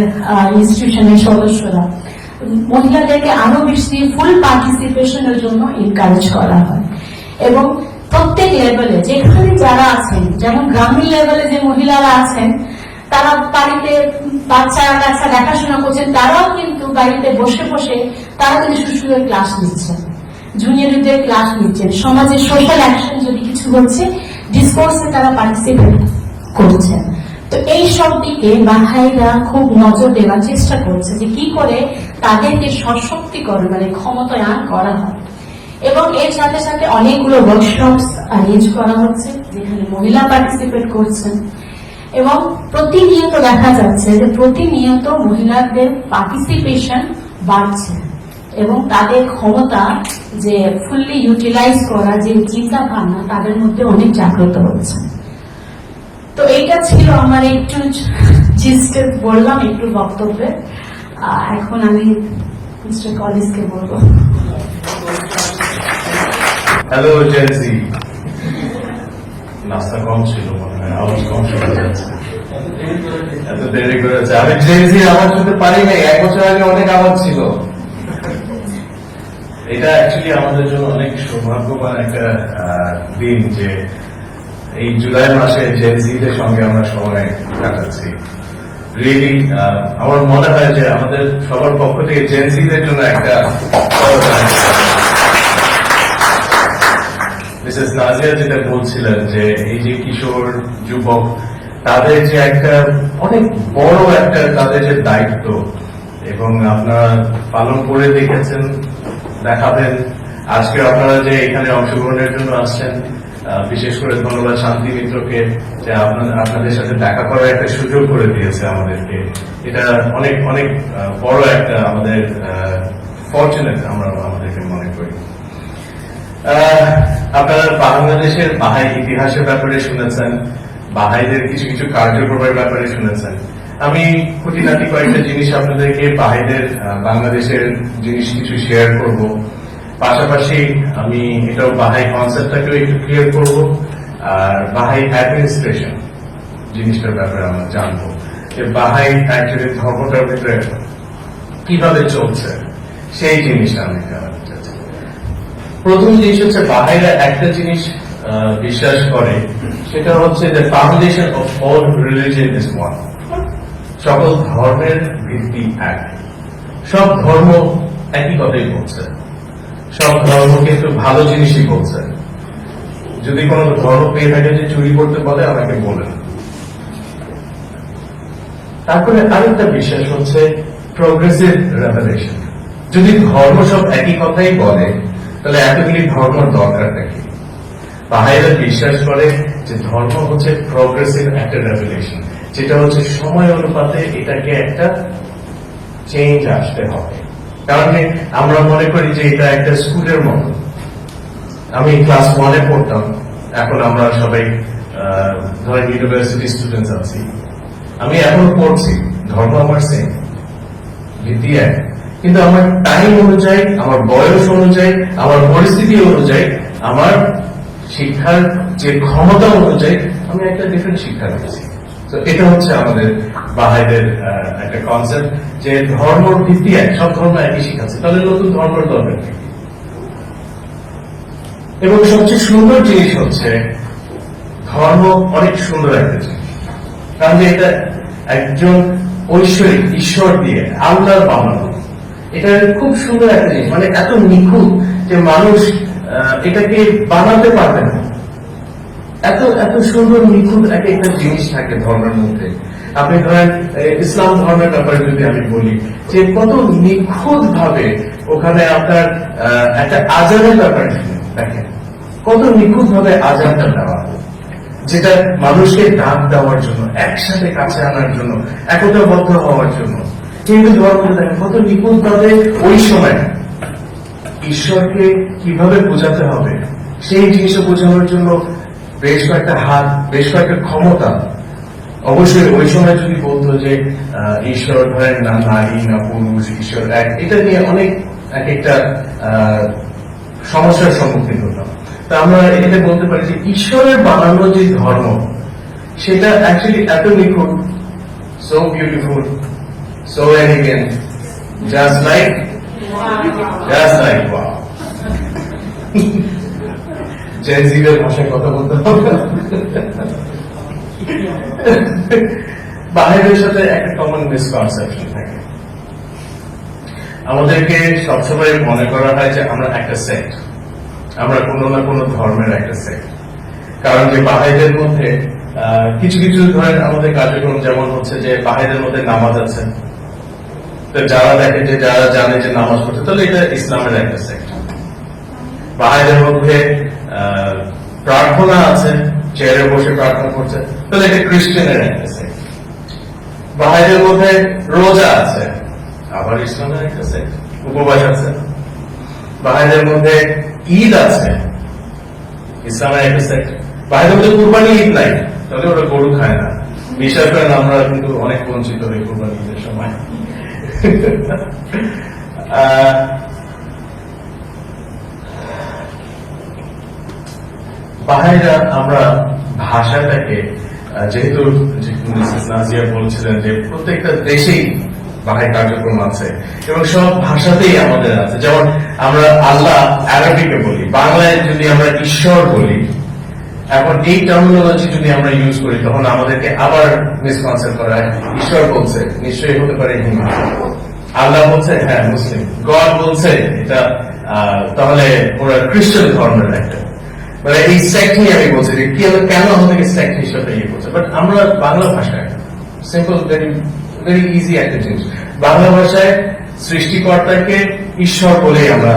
Speaker 4: ইনস্টিটিউশনের সদস্যরা, মহিলাদেরকে আরো বেশি ফুল পার্টিসিপেশনের জন্য এনকারেজ করা হয় এবং প্রত্যেক লেভেলে যেখানে যারা আছেন, যেমন গ্রামীণ লেভেলে যে মহিলারা আছেন তারা বাড়িতে বাচ্চা কাচ্চা দেখাশোনা করছেন, তারাও কিন্তু বাড়িতে বসে বসে তারা কিন্তু সুশুরের ক্লাস নিচ্ছেন, জুনিয়রদের ক্লাস নিচ্ছেন, সমাজের সোশ্যাল অ্যাকশন যদি কিছু হচ্ছে ডিসকোর্সে তারা পার্টিসিপেট করছেন। তো এই সব দিকে বাহাইরা খুব নজর দেওয়ার চেষ্টা করছে যে কি করে তাদেরকে সশক্তিকরণ মানে ক্ষমতায়ন করা হয় এবং এর সাথে সাথে অনেকগুলো ওয়ার্কশপস অ্যারেঞ্জ করা হচ্ছে যেখানে মহিলা পার্টিসিপেট করছেন এবং প্রতিনিয়ত দেখা যাচ্ছে যে প্রতিনিয়ত মহিলাদের পার্টিসিপেশন বাড়ছে এবং তাদের ক্ষমতা যে ফুললি ইউটিলাইজ করা যে চিন্তা ভাবনা তাদের মধ্যে অনেক জাগ্রত হচ্ছে। তো এইটা ছিল আমার একটু জিস্টে বললাম একটু বক্তব্যে। এখন আমি মিস্টার কলেজকে বলবো।
Speaker 5: হ্যালো জেনজি, নাস্তা কম ছিল মনে হয়, আওয়াজ কম শোনা যাচ্ছে, এত দেরি করেছে। আমি জেনজি আওয়াজ শুনতে পারি নাই, 1 বছর আগে অনেক আওয়াজ ছিল। এটা অ্যাকচুয়ালি আমাদের জন্য অনেক সৌভাগ্যবান একটা দিন যে এই জুলাই মাসে জেনজিদের সঙ্গে আমরা সময় কাটাচ্ছি। রিয়েলি আমার মনে হয় যে আমাদের সবার পক্ষ থেকে জেনজিদের জন্য একটা মিসেস নাজিয়া যেটা বলছিলেন যে এই যে কিশোর যুবক তাদের যে একটা অনেক বড় একটা তাদের যে দায়িত্ব এবং আপনারা পালন করে দেখেছেন, দেখাবেন। আজকে আপনারা যে এখানে অংশগ্রহণের জন্য আসছেন, বিশেষ করে ধন্যবাদ শান্তি মিত্রকে যে আপনাদের সাথে দেখা করার একটা সুযোগ করে দিয়েছে আমাদেরকে। এটা অনেক অনেক বড় একটা আমাদের ফরচুনেট আমরা আমাদেরকে মনে করি। আপনারা বাংলাদেশের বাহাই ইতিহাসের ব্যাপারে শুনেছেন, বাহাইদের কিছু কিছু কার্যক্রমের ব্যাপারে শুনেছেন। আমি খুঁটিনাটি কয়েকটা জিনিস আপনাদেরকে বাহাইদের বাংলাদেশের জিনিস কিছু শেয়ার করব। পাশাপাশি আমি এটাও বাহাই কনসেপ্টটাকেও একটু ক্লিয়ার করব, আর বাহাই অ্যাডমিনিস্ট্রেশন জিনিসটার ব্যাপারে আমরা জানবো যে বাহাই অ্যাকচুয়ালি ধর্মটার ভিতরে কিভাবে চলছে সেই জিনিসটা আমি জানাতে চাচ্ছি। প্রথম জিনিস হচ্ছে বাহাইরা একটা জিনিস বিশ্বাস করে, সেটা হচ্ছে যে foundation of all religion is one. সকল ধর্মের ভিত্তি এক, সব ধর্ম একই কথাই বলছে, সব ধর্ম কিন্তু ভালো জিনিসই বলছে। যদি কোনো ধর্ম পেয়ে থাকে যে চুরি করতে বলে আমাকে বলেন। তারপরে আরেকটা বিশ্বাস হচ্ছে প্রগ্রেসিভ রেভেলেশন। যদি ধর্ম সব একই কথাই বলে তাহলে এতগুলি ধর্ম দরকারটা কি? বাহাইরা বিশ্বাস করে যে ধর্ম হচ্ছে প্রগ্রেসিভ একটা রেভেলেশন, যেটা হচ্ছে সময় অনুপাতে এটাকে একটা চেঞ্জ আসতে হবে। কারণ আমরা মনে করি যে এটা একটা স্কুলের মতো। আমি ক্লাস 1-এ পড়তাম, এখন আমরা সবাই ধরেন ইউনিভার্সিটি স্টুডেন্টস আছি, আমি এখন পড়ছি, ধর্ম আমার সেম, ভিত্তি এক, কিন্তু আমার টাইম অনুযায়ী, আমার বয়স অনুযায়ী, আমার পরিস্থিতি অনুযায়ী, আমার শিক্ষার যে ক্ষমতা অনুযায়ী আমি একটা ডিফারেন্ট শিক্ষা দিচ্ছি। তো এটা হচ্ছে আমাদের বাহাইদের একটা কনসেপ্ট যে ধর্ম ভিত্তি এক, সব ধর্ম একই শিখাচ্ছে, তাহলে নতুন ধর্মের দরকার নেই। এবং সবচেয়ে সুন্দর জিনিস হচ্ছে ধর্ম অনেক সুন্দর একটা জিনিস, কারণ যে এটা একজন ঐশ্বরিক ঈশ্বর দিয়ে আল্লাহর বানানো, এটা খুব সুন্দর একটা জিনিস, মানে এত নিখুঁত যে মানুষ এটাকে বানাতে পারবে না। এত এত সুন্দর নিখুঁত একটা জিনিস থাকে ধর্মের মধ্যে। আপনি ধরেন ইসলাম ধর্মের ব্যাপারে যদি আমি বলি যে কত নিখুঁত ভাবে ওখানে আপনার একটা আজানের ব্যাপার দেখেন, কত নিখুঁত ভাবে আজানটা দেওয়া, যেটা মানুষকে ডাক দেওয়ার জন্য, একসাথে কাছে আনার জন্য, একতাবদ্ধ হওয়ার জন্য। কিন্তু ধর্ম দেখেন কত নিখুঁত ভাবে ওই সময় ঈশ্বরকে কিভাবে বোঝাতে হবে সেই জিনিসটা বোঝানোর জন্য বেশ কয়েকটা হাত, বেশ কয়েকটা ক্ষমতা অবশ্যই ওই সময় যদি বলতো যে ঈশ্বর ধরেন না নারী না পুরুষ, ঈশ্বর এক, এটা নিয়ে অনেক এক একটা সমস্যার সম্মুখীন হতাম। তা আমরা এটা বলতে পারি যে ঈশ্বরের বানানো যে ধর্ম সেটা অ্যাকচুয়ালি এত নিখুঁত, so beautiful, so elegant, just like wow. জেনজিদের ভাষায় কথা বলতে হবে। বাহিরের সাথে একটা কমন মিসকনসেপশন থাকে, আমাদেরকে সবসময় মনে করা হয় যে আমরা একটা সেক্ট, আমরা কোনো না কোনো ধর্মের একটা সেক্ট। কারণ যে বাহিরের মধ্যে কিছু কিছু ধরেন আমাদের কার্যক্রম যেমন হচ্ছে যে বাহিরের মধ্যে নামাজ আছে, তো যারা দেখে যে যারা জানে যে নামাজ পড়তে, তাহলে এটা ইসলামের একটা সেক্ট। বাহিরের মধ্যে প্রার্থনা আছে, চেয়ারে বসে প্রার্থনা করছে, তাহলে এটা খ্রিস্টানের একটা সেক্ট। বাহিরের মধ্যে রোজা আছে, আবার ইসলামের একটা সেক্ট, উপবাস আছে। বাহিরের মধ্যে ঈদ আছে, ইসলামের একটা সেক্ট। বাহিরের মধ্যে কুরবানি ঈদ নাই, তাহলে ওরা গরু খায় না। বিশ্বাস করেন আমরা কিন্তু অনেক বঞ্চিত হই কুরবানি ঈদের সময়। বাহিরা আমরা ভাষাটাকে, যেহেতু মিসেস নাজিয়া বলছিলেন যে প্রত্যেকটা দেশেই বাহির কার্যক্রম আছে এবং সব ভাষাতেই আমাদের আছে। যেমন আমরা আল্লাহ আরবিকে বলি, বাংলায় যদি আমরা ঈশ্বর বলি, এখন এই টার্মিনোলজি যদি আমরা ইউজ করি তখন আমাদেরকে আবার মিসকনসেপ্ট করা হয়। ঈশ্বর বলছে নিশ্চয়ই হতে পারে হিন্দু, আল্লাহ বলছে হ্যাঁ মুসলিম, গড বলছে এটা তাহলে ওরা খ্রিস্টান ধর্মের একটা, মানে এই সেক্ট নিয়ে আমি বলছি যে কেন আমাদেরকে সেক্ট হিসেবে ইয়ে করছে। বাট আমরা বাংলা ভাষায় সিম্পল, ভেরি ভেরি ইজি একটা জিনিস, বাংলা ভাষায় সৃষ্টিকর্তাকে ঈশ্বর বলে আমরা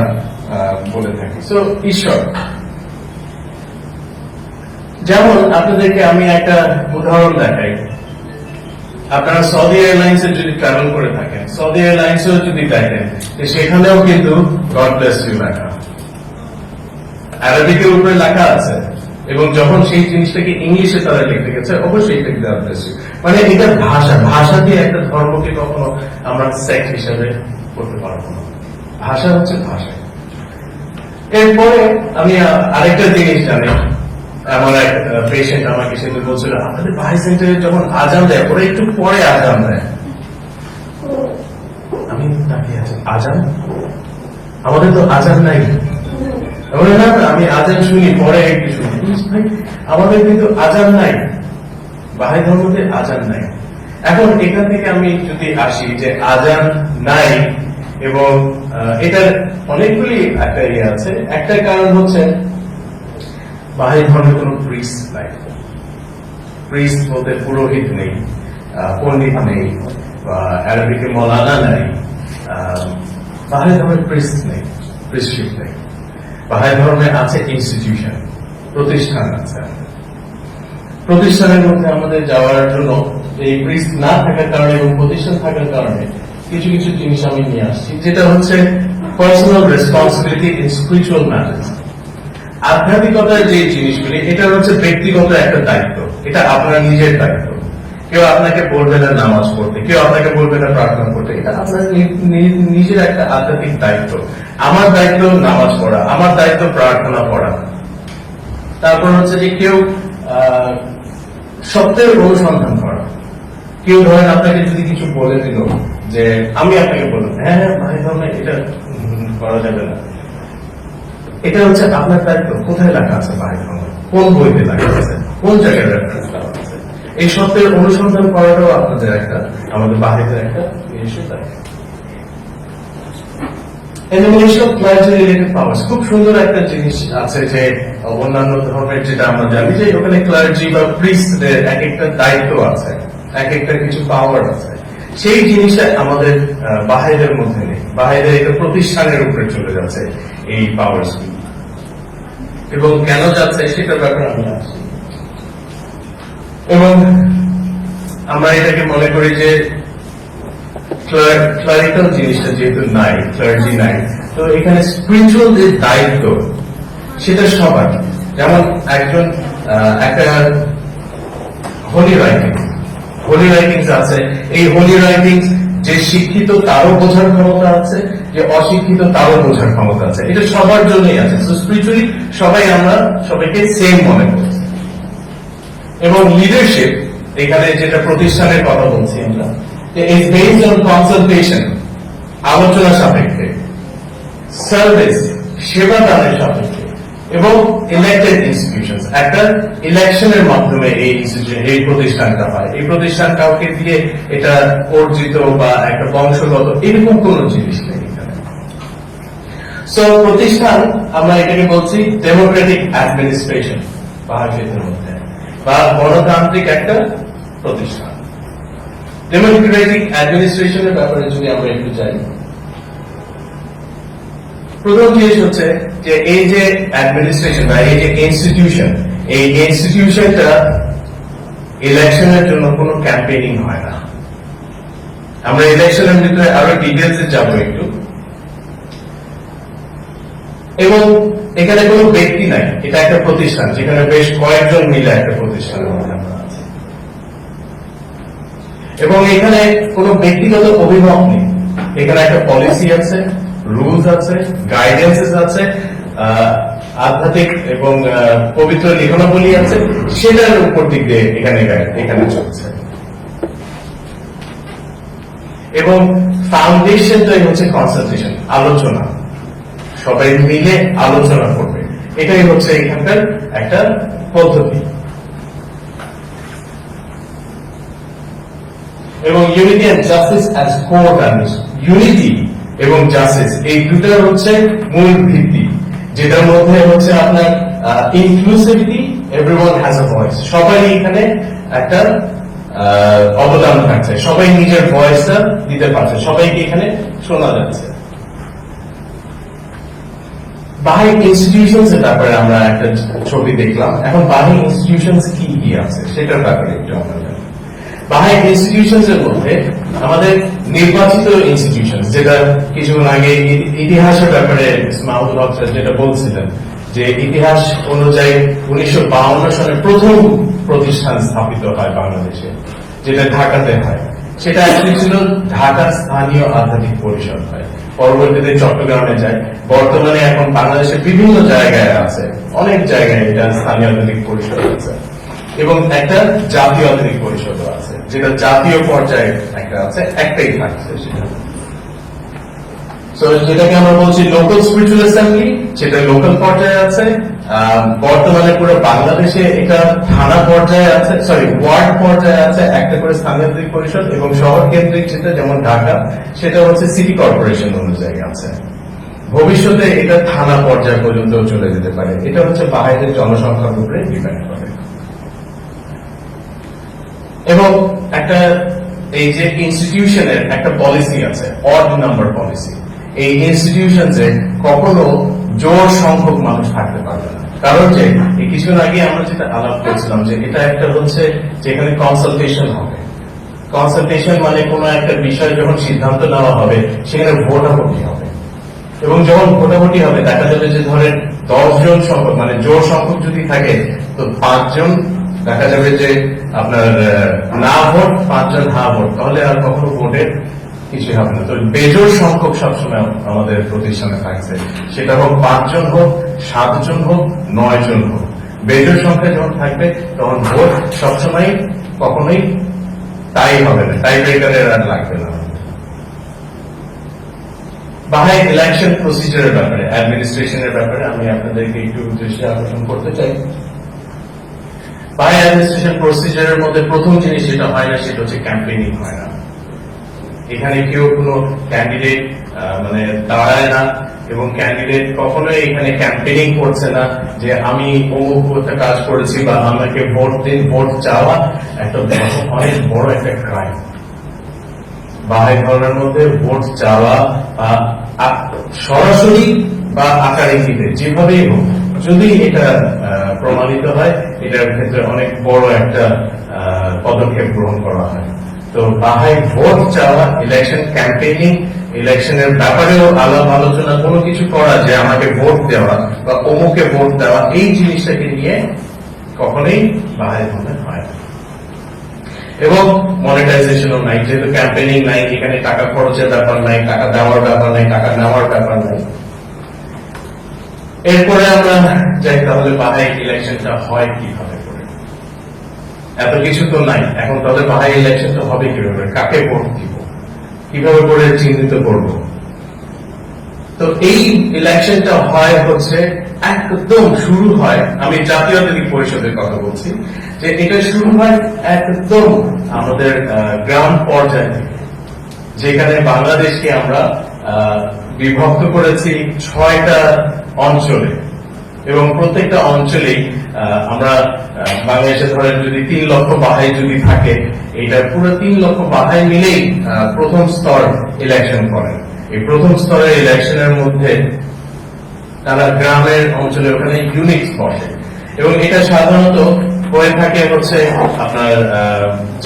Speaker 5: বলে থাকি। সো ঈশ্বর, যেমন আপনাদেরকে আমি একটা উদাহরণ দেখাই। আপনারা সৌদি এয়ারলাইন্স এর যদি ট্রাভেল করে থাকেন, সৌদি এয়ারলাইন্স এও যদি দেখেন সেখানেও কিন্তু গড ব্লেস ইউ লেখা আরবিকের উপরে লেখা আছে, এবং যখন সেই জিনিসটাকে ইংলিশে তারা লিখতে গেছে অবশ্যই এটা গড ব্লেস ইউ। মানে এটা ভাষা, ভাষা দিয়ে একটা ধর্মকে কখনো আমরা সেক্ট হিসাবে করতে পারবো না। ভাষা হচ্ছে ভাষা। এরপরে আমি আরেকটা জিনিস জানি, আমার এক পেশেন্ট আমাকে সেদিন বলছিল আপনাদের বাই সেন্টারে যখন আজান দেয় ওরা একটু পরে আজান দেয়। আমি তাকিয়ে আছি, আজান? আমাদের তো আজান নাই। না আমি আজান শুনি, পরে একটু শুনি। ভাই আমাদের কিন্তু আজান নাই, বাহাই ধর্মতে আজান নাই। এখন এখান থেকে আমি যদি আসি যে আজান নাই, এবং এটার অনেকগুলি একটা ইয়ে আছে। একটা কারণ হচ্ছে বাহাই ধর্মে কোনো প্রিস্ট নাই, প্রিস্ট বলতে পুরোহিত নেই, পণ্ডিত নেই, বা আরবিকে মৌলানা নাই। বাহাই ধর্মের প্রিস্ট নেই, প্রিস্টশিপ নেই। বাহাই ধর্মে আছে ইনস্টিটিউশন, প্রতিষ্ঠান আছে। প্রতিষ্ঠানের মধ্যে আমাদের যাওয়ার জন্য এই প্রিস্ট না থাকার কারণে এবং প্রতিষ্ঠান থাকার কারণে কিছু কিছু জিনিস আমি নিয়ে আসছি, যেটা হচ্ছে personal responsibility in spiritual matters. আধ্যাত্মিকতার যে জিনিসগুলি, এটা হচ্ছে ব্যক্তিগত একটা দায়িত্ব, এটা আপনার নিজের দায়িত্ব। কেউ আপনাকে বলবে না নামাজ পড়তে, কেউ আপনাকে বলবে না প্রার্থনা করতে, এটা আপনার নিজের একটা আধ্যাত্মিক দায়িত্ব। আমার দায়িত্ব নামাজ পড়া, আমার দায়িত্ব প্রার্থনা পড়া। তারপর হচ্ছে যে কেউ সত্যের অনুসন্ধান করা। কেউ ধরেন আপনাকে যদি কিছু বলে দিল, যে আমি আপনাকে বললাম হ্যাঁ হ্যাঁ ভাই ধর্মে এটা করা যাবে না, এটা হচ্ছে আপনার দায়িত্ব। কোথায় লেখা আছে ভাই ধর্ম, কোন বইতে লেখা আছে, কোন জায়গায় রেফারেন্স দেওয়া আছে, এই সত্যের অনুসন্ধান করাটাও আপনাদের একটা, আমাদের বাহিরের একটা নিজস্ব দায়িত্ব। খুব সুন্দর একটা জিনিস আছে যে অন্যান্য ধর্মের যেটা আমরা জানি যে ওখানে ক্লার্জি বা প্রিস্টদের এক একটা দায়িত্ব আছে, এক একটা কিছু পাওয়ার আছে। সেই জিনিসটা আমাদের বাহিরের মধ্যে নেই। বাহিরের এটা প্রতিষ্ঠানের উপরে চলে যাচ্ছে এই পাওয়ার, এবং কেন যাচ্ছে সেটার ব্যাপারে আমি আসছি। এবং আমরা এটাকে মনে করি যে ক্লারিক্যাল জিনিসটা যেহেতু নাই, ক্লার্জি নাই, তো এখানে স্পিরিচুয়াল যে দায়িত্ব সেটা সবার। যেমন একজন একটা হোলি রাইটিং, হোলি রাইটিংস আছে। এই হোলি রাইটিংস যে শিক্ষিত তারও বোঝার ক্ষমতা আছে, যে অশিক্ষিত তারও বোঝার ক্ষমতা আছে, এটা সবার জন্যই আছে। সো স্পিরিচুয়ালি আমরা সবাইকে সেম মনে করছি। এবং লিডারশিপ, এখানে যেটা প্রতিষ্ঠানের কথা বলছি আমরা, ইজ বেসড অন কনসালটেশন, আলোচনা সাপেক্ষে, সার্ভিস, সেবা দানের সাপেক্ষে, এবং ইলেক্টেড ইনস্টিটিউশনস, একটা ইলেকশনের মাধ্যমে এই প্রতিষ্ঠানটা হয়। এই প্রতিষ্ঠান কাউকে দিয়ে এটা অর্জিত বা একটা বংশগত এরকম কোন জিনিস নেই এখানে। সো প্রতিষ্ঠান আমরা এটাকে বলছি ডেমোক্রেটিক অ্যাডমিনিস্ট্রেশন বাহাজের মধ্যে, বা গণতান্ত্রিক একটা প্রতিষ্ঠান। ডেমোক্রেটিক অ্যাডমিনিস্ট্রেশনের ব্যাপারে যদি আমরা একটু যাই, প্রথম জিনিস হচ্ছে যে এই যে অ্যাডমিনিস্ট্রেশন বা এই যে ইনস্টিটিউশন, এই ইনস্টিটিউশনটা ইলেকশনের জন্য কোনো ক্যাম্পেইনিং হয় না। আমরা ইলেকশনের ভিতরে আরো ডিটেলসে যাবো একটু। এবং এখানে কোনো ব্যক্তি নাই, এটা একটা প্রতিষ্ঠান যেখানে বেশ কয়েকজন মিলে একটা প্রতিষ্ঠানের মধ্যে আমরা আছি। এবং এখানে কোনো ব্যক্তিগত অভিমত নেই, এখানে একটা পলিসি আছে, রুলস আছে, গাইডেন্সেস আছে, আধ্যাত্মিক এবং পবিত্র লেখনাবলী আছে, সেটার উপর দিক দিয়ে এখানে চলছে। এবং ফাউন্ডেশনটাই হচ্ছে কনসালটেশন, আলোচনা, সবাই মিলে আলোচনা করবে, এটাই হচ্ছে এখানকার একটা পদ্ধতি। এবং unity and justice as core values, unity এবং জাস্টিস এই দুটার হচ্ছে মূল ভিত্তি, যেটার মধ্যে হচ্ছে আপনার inclusivity, everyone has a voice, সবাই এখানে একটা অবদান থাকছে, সবাই নিজের ভয়েসটা দিতে পারছে, সবাইকে এখানে শোনা যাচ্ছে। বাহাই ইনস্টিটিউশনস এর ব্যাপারে আমরা একটা ছবি দেখলাম। এখন বাহাই ইনস্টিটিউশনস কি কি আছে সেটার ব্যাপারে একটু আমরা জানি। বাহাই ইনস্টিটিউশনস এর মধ্যে আমাদের নির্বাচিত ইনস্টিটিউশন, যেটা কিছুক্ষণ আগে ইতিহাসের ব্যাপারে মাহমুদ হক স্যার যেটা বলছিলেন, যে ইতিহাস অনুযায়ী 1952 সালে প্রথম প্রতিষ্ঠান স্থাপিত হয় বাংলাদেশে, যেটা ঢাকাতে হয়। সেটা অ্যাকচুয়ালি ছিল ঢাকা স্থানীয় আধ্যাত্মিক পরিষদ হয়, পরবর্তীতে চট্টগ্রামে যায়, বর্তমানে এখন বাংলাদেশের বিভিন্ন জায়গায় আছে, অনেক জায়গায় এটা স্থানীয় আধ্যাত্মিক পরিষদ আছে। এবং একটা জাতীয় আধ্যাত্মিক পরিষদও আছে, যেটা জাতীয় পর্যায়ে একটা আছে, একটাই থাকছে সেটা। যেটাকে আমরা বলছি লোকাল স্পিরিচুয়াল অ্যাসেম্বলি, সেটা লোকাল পর্যায়ে আছে। বর্তমানে পুরো বাংলাদেশে এটা থানা পর্যায়ে আছে, ওয়ার্ড পর্যায়ে আছে একটা করে স্থানীয় আধ্যাত্মিক পরিষদ, এবং শহর কেন্দ্রিক যেটা যেমন ঢাকা, সেটা হচ্ছে সিটি কর্পোরেশন অনুযায়ী আছে। ভবিষ্যতে এটা থানা পর্যায় পর্যন্ত চলে যেতে পারে। এটা হচ্ছে বাহাইদের জনসংখ্যার উপরে ডিপেন্ড করে। এবং একটা এই যে ইনস্টিটিউশনের একটা পলিসি আছে, অড নাম্বার পলিসি। এই ইনস্টিটিউশনসে কখনো জোর সংখ্যক মানুষ থাকতে পারবে না, কারণ যে কিছুদিন আগে আমরা যেটা আলাপ করছিলাম, যে এটা একটা হচ্ছে যেখানে কনসালটেশন হবে। কনসালটেশন মানে কোনো একটা বিষয় যখন সিদ্ধান্ত নেওয়া হবে, সেখানে ভোটাভুটি হবে। এবং যখন ভোটাভুটি হবে, দেখা যাবে যে ধরেন 10 জন সংখ্যক, মানে জোর সংখ্যক যদি থাকে, তো 5 জন দেখা যাবে যে আপনার না ভোট, 5 জন হা ভোট, তাহলে আর কখনো ভোটের কিছু হবে না। তো বেজোড় সংখ্যক সবসময় আমাদের প্রতিষ্ঠানে থাকছে, সেটা হোক 5 জন হোক, 7 জন হোক, 9 জন হোক। বেজোড় সংখ্যা যখন থাকবে, তখন ভোট সবসময় কখনোই তাই হবে না, টাই ব্রেকারের আর লাগবে না। বাহাই ইলেকশন প্রসিজারের ব্যাপারে, অ্যাডমিনিস্ট্রেশনের ব্যাপারে আমি আপনাদেরকে একটু দৃষ্টি আকর্ষণ করতে চাই। বাহাই অ্যাডমিনিস্ট্রেশন প্রসিজারের মধ্যে প্রথম জিনিস যেটা হয় না, সেটা হচ্ছে ক্যাম্পেইনিং হয় না। এখানে কেউ কোনো ক্যান্ডিডেট মানে দাঁড়ায় না, এবং ক্যান্ডিডেট কখনোই এখানে ক্যাম্পেইনিং করছে না যে আমি অমুক একটা কাজ করেছি বা আমাকে ভোট দিন। ভোট চাওয়া একটা অনেক বড় একটা ক্রাইম। বাহাই ধর্মের মধ্যে ভোট চাওয়া সরাসরি বা আকারে দিতে, যেভাবেই হোক, যদি এটা প্রমাণিত হয়, এটার ক্ষেত্রে অনেক বড় একটা পদক্ষেপ গ্রহণ করা হয়। তো বাহাই ভোট চাওয়া, ইলেকশন ক্যাম্পেইনিং, ইলেকশনের ব্যাপারেও আলাপ আলোচনা, কোনো কিছু করা যে আমাকে ভোট দেওয়া বা অমুকে ভোট দেওয়া, এই জিনিসটাকে নিয়ে কখনোই বাহাই ধর্মে হয় না। এবং মনিটাইজেশনও নাই, যেহেতু ক্যাম্পেইনিং নাই, এখানে টাকা খরচের ব্যাপার নাই, টাকা দেওয়ার ব্যাপার নাই, টাকা নেওয়ার ব্যাপার নাই। এরপরে আমরা যাই, তাহলে বাহাই ইলেকশনটা হয় কিভাবে করে? এত কিছু তো নাই এখন, তাহলে বাহাই ইলেকশনটা হবে কিভাবে, কাকে ভোট দিব, কিভাবে করে চিহ্নিত করব? তো এই ইলেকশনটা হয় হচ্ছে একদম শুরু হয়, আমি জাতীয়তাবাদী পরিষদের কথা বলছি, যে এটা শুরু হয় একদম আমাদের গ্রাম পর্যায়ে থেকে, যেখানে বাংলাদেশকে আমরা বিভক্ত করেছি 6টা অঞ্চলে, এবং প্রত্যেকটা অঞ্চলেই আমরা বাংলাদেশে ধরেন যদি 3 লক্ষ বাহাই যদি থাকে, এটা পুরো 3 লক্ষ বাহাই মিলেই প্রথম স্তর ইলেকশন করেন। এই প্রথম স্তরের ইলেকশনের মধ্যে তারা গ্রামের অঞ্চলে ওখানে ইউনিটস বসে, এবং এটা সাধারণত হয়ে থাকে হচ্ছে আপনার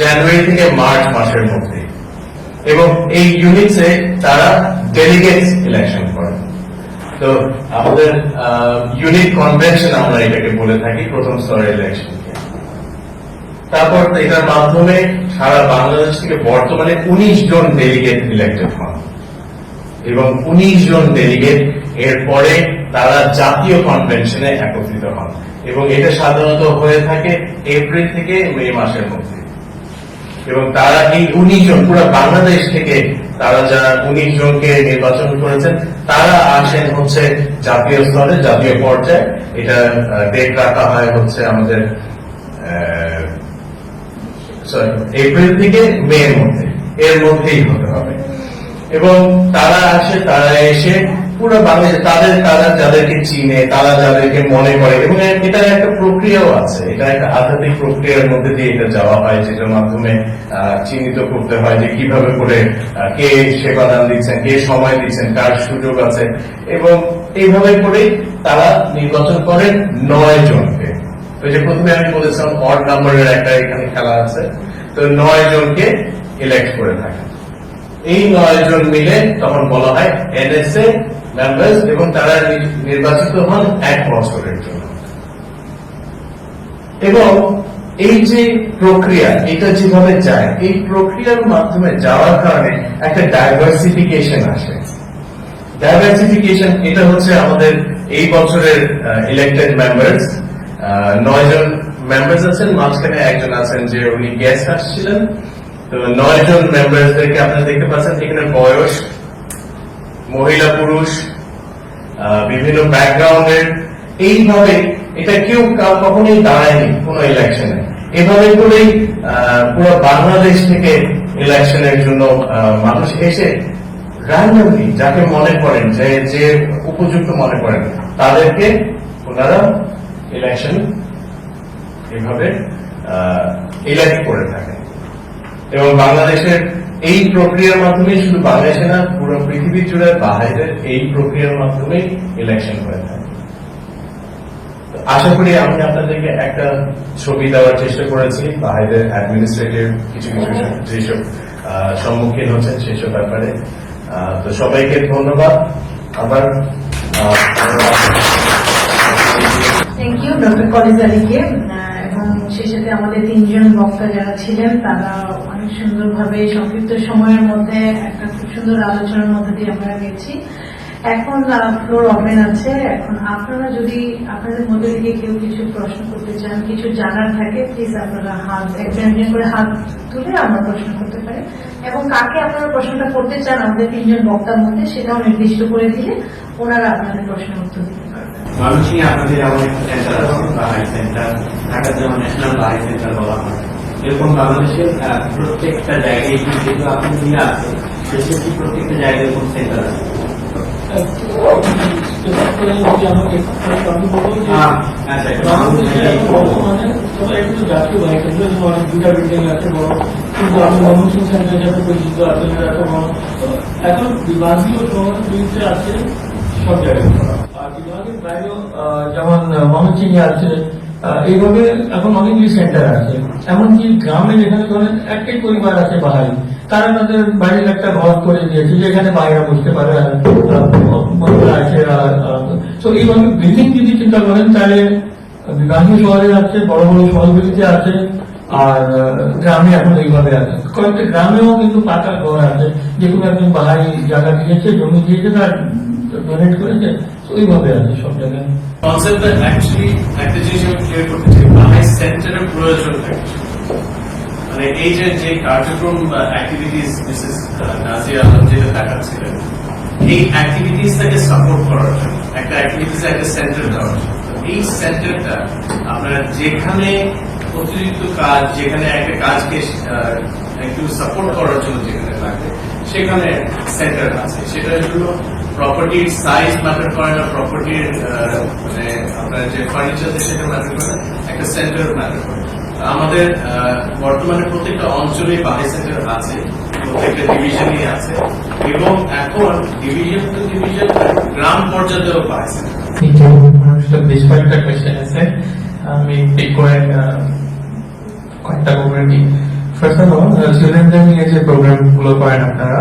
Speaker 5: জানুয়ারি থেকে মার্চ মাসের মধ্যে, এবং এই ইউনিটসে তারা ডেলিগেটস ইলেকশন করেন। তো আমাদের ইউনিট কনভেনশন আমরা এটাকে বলে থাকি প্রথম স্তরের ইলেকশনকে। তারপর এটার মাধ্যমে সারা বাংলাদেশ থেকে বর্তমানে 19 জন ডেলিগেট ইলেক্টেড হন, এবং 19 জন ডেলিগেট এরপরে তারা জাতীয় কনভেনশনে একত্রিত হন, এবং এটা সাধারণত হয়ে থাকে এপ্রিল থেকে মে মাসের মধ্যে। এবং তারা এই 19 জন পুরো বাংলাদেশ থেকে তারা যারা 19 জনকে নির্বাচন করেছেন, তারা আসেন হচ্ছে জাতীয় স্তরে, জাতীয় পর্যায়ে। এটা ডেট রাখা হয় হচ্ছে আমাদের এপ্রিল থেকে মে এর মধ্যে, এর মধ্যেই হতে হবে। এবং তারা আসে, তারা এসে পুরো বাংলাদেশে তারা যাদেরকে চিনে, তারা যাদেরকে মনে করে, এবং এটার একটা প্রক্রিয়াও আছে, এটা একটা আধ্যাত্মিক প্রক্রিয়ার মধ্যে দিয়ে এটা যাওয়া হয়, যেটার মাধ্যমে চিহ্নিত করতে হয় যে কিভাবে করে কে সেবাদান দিচ্ছেন, কে সময় দিচ্ছেন, কার সুযোগ আছে, এবং এইভাবে করেই তারা নির্বাচন করেন 9 জনকে। তো যে প্রথমে আমি বলেছিলাম অড নাম্বারের একটা এখানে খেলা আছে, তো 9 জনকে ইলেক্ট করে থাকে। এই 9 জন মিলে তখন বলা হয় এনএসএ মেম্বার্স, এবং তারা নির্বাচিত হন 1 বছরের জন্য। এবং এই যে প্রক্রিয়া, এটা যেভাবে যায়, এই প্রক্রিয়ার মাধ্যমে যাওয়ার কারণে একটা ডাইভার্সিফিকেশন আসে। ডাইভার্সিফিকেশন এটা হচ্ছে আমাদের এই বছরের ইলেক্টেড মেম্বার্স 9 জন মেম্বার্স আছেন, মাঝখানে একজন আছেন যে উনি গেস্ট আসছিলেন। তো 9 জন মেম্বারদেরকে আপনারা দেখতে পাচ্ছেন এখানে বয়স, মহিলা পুরুষ, বিভিন্ন ব্যাকগ্রাউন্ডের, এইভাবে এটা কেউ কখনোই দাঁড়ায়নি কোন ইলেকশনে। এভাবে করেই পুরো বাংলাদেশ থেকে ইলেকশনের জন্য মানুষ এসে র্যান্ডমলি যাকে মনে করেন, যে উপযুক্ত মনে করেন, তাদেরকে ওনারা ইলেকশন এভাবে ইলেক্ট করে থাকেন। এবং বাংলাদেশের এই প্রক্রিয়ার মাধ্যমে, শুধু বাংলাদেশে না পুরো পৃথিবী জুড়ে বাহাইদের এই প্রক্রিয়ার মাধ্যমে ইলেকশন হয়ে থাকে। আশা করি আমি আপনাদেরকে একটা ছবি দেওয়ার চেষ্টা করেছি বাহাইদের অ্যাডমিনিস্ট্রেটিভ কিছু যেসব সম্মুখীন হচ্ছেন সেসব ব্যাপারে। তো সবাইকে ধন্যবাদ। আবার
Speaker 1: থ্যাংক ইউ ডক্টর কলিজ আলীকে, এবং সেই সাথে আমাদের 3 জন বক্তা যারা ছিলেন তারা অনেক সুন্দরভাবে সংক্ষিপ্ত সময়ের মধ্যে একটা খুব সুন্দর আলোচনার মধ্যে দিয়ে আমরা গেছি। এখন ফ্লোর ওপেন আছে। এখন আপনারা যদি আপনাদের মধ্যে থেকে কেউ কিছু প্রশ্ন করতে চান, কিছু জানার থাকে, প্লিজ আপনারা হাত একজন করে হাত তুলে আমরা প্রশ্ন করতে পারি, এবং কাকে আপনারা প্রশ্নটা করতে চান আমাদের 3 জন বক্তার মধ্যে সেটাও নির্দিষ্ট করে দিলে ওনারা আপনাদের প্রশ্নের উত্তর দিতে পারবেন।
Speaker 6: মানুষই আপনাদের যেমন একটা সেন্টার আছে, বাহাই সেন্টার, ঢাকার যেমন ন্যাশনাল বাহাই সেন্টার বলা হয়, এরকম বাংলাদেশের প্রত্যেকটা জায়গায় যেগুলো আপনি নিয়ে আছে, দেশের কি প্রত্যেকটা জায়গায় এরকম সেন্টার আছে?
Speaker 3: এখন বিভাগীয় শহরগুলিতে আছে সব জায়গায়, আর বিভাগের বাইরেও যেমন ময়মনসিংহে আছে, এইভাবে এখন অনেকগুলি সেন্টার আছে। এমনকি গ্রামে যেখানে ধরেন একটাই পরিবার আছে বাহাই, তারা তাদের বাড়ির একটা ঘর করে দিয়েছে যেখানে বাইরে বসতে পারে, আছে। তো এইভাবে বিল্ডিং যদি চিন্তা করেন তাহলে বিভাগীয় শহরে আছে, বড় বড় শহরগুলিতে আছে, আর গ্রামে এখন এইভাবে আছে, কয়েকটা গ্রামেও কিন্তু পাকা ঘর আছে, যে কোনো একজন বাহাই জায়গা দিয়েছে, জমি দিয়েছে, তার ডোনেট করেছে, তো ওইভাবে আছে সব জায়গায়।
Speaker 5: কনসেপ্টটা অ্যাকচুয়ালি একটা জিনিস আমি ক্লিয়ার করতে চাই, বাহাই সেন্টারের প্রয়োজন থাকে। মানে এই যে কার্যক্রম বা অ্যাক্টিভিটিস মিসেস নাজিয়া আলম যেটা দেখাচ্ছিলেন, এই অ্যাক্টিভিটিসটাকে সাপোর্ট করার জন্য একটা অ্যাক্টিভিটিস একটা সেন্টার দেওয়ার জন্য, এই সেন্টারটা আপনার যেখানে অতিরিক্ত কাজ, যেখানে একটা কাজকে একটু সাপোর্ট করার জন্য যেখানে লাগবে সেখানে সেন্টার আছে। সেটা হলো প্রপার্টির সাইজ ম্যাটার করে না, প্রপার্টির মানে আপনার যে ফার্নিচার সেটা ম্যাটার করে না, একটা সেন্টার ম্যাটার করে। আমাদের বর্তমানে প্রত্যেকটা অঞ্চলে বাহাই সেন্টার আছে, প্রত্যেকটা ডিভিশনই আছে, এবং এখন ডিভিশন টু ডিভিশন গ্রাম পর্যায়েও বাহাই সেন্টার।
Speaker 7: বেশ কয়েকটা কোয়েশ্চেন আছে, আমি পিক করে কয়েকটা কমিউনিটি। ফার্স্ট অফ অল, চিলড্রেনদের নিয়ে যে প্রোগ্রাম গুলো করেন আপনারা,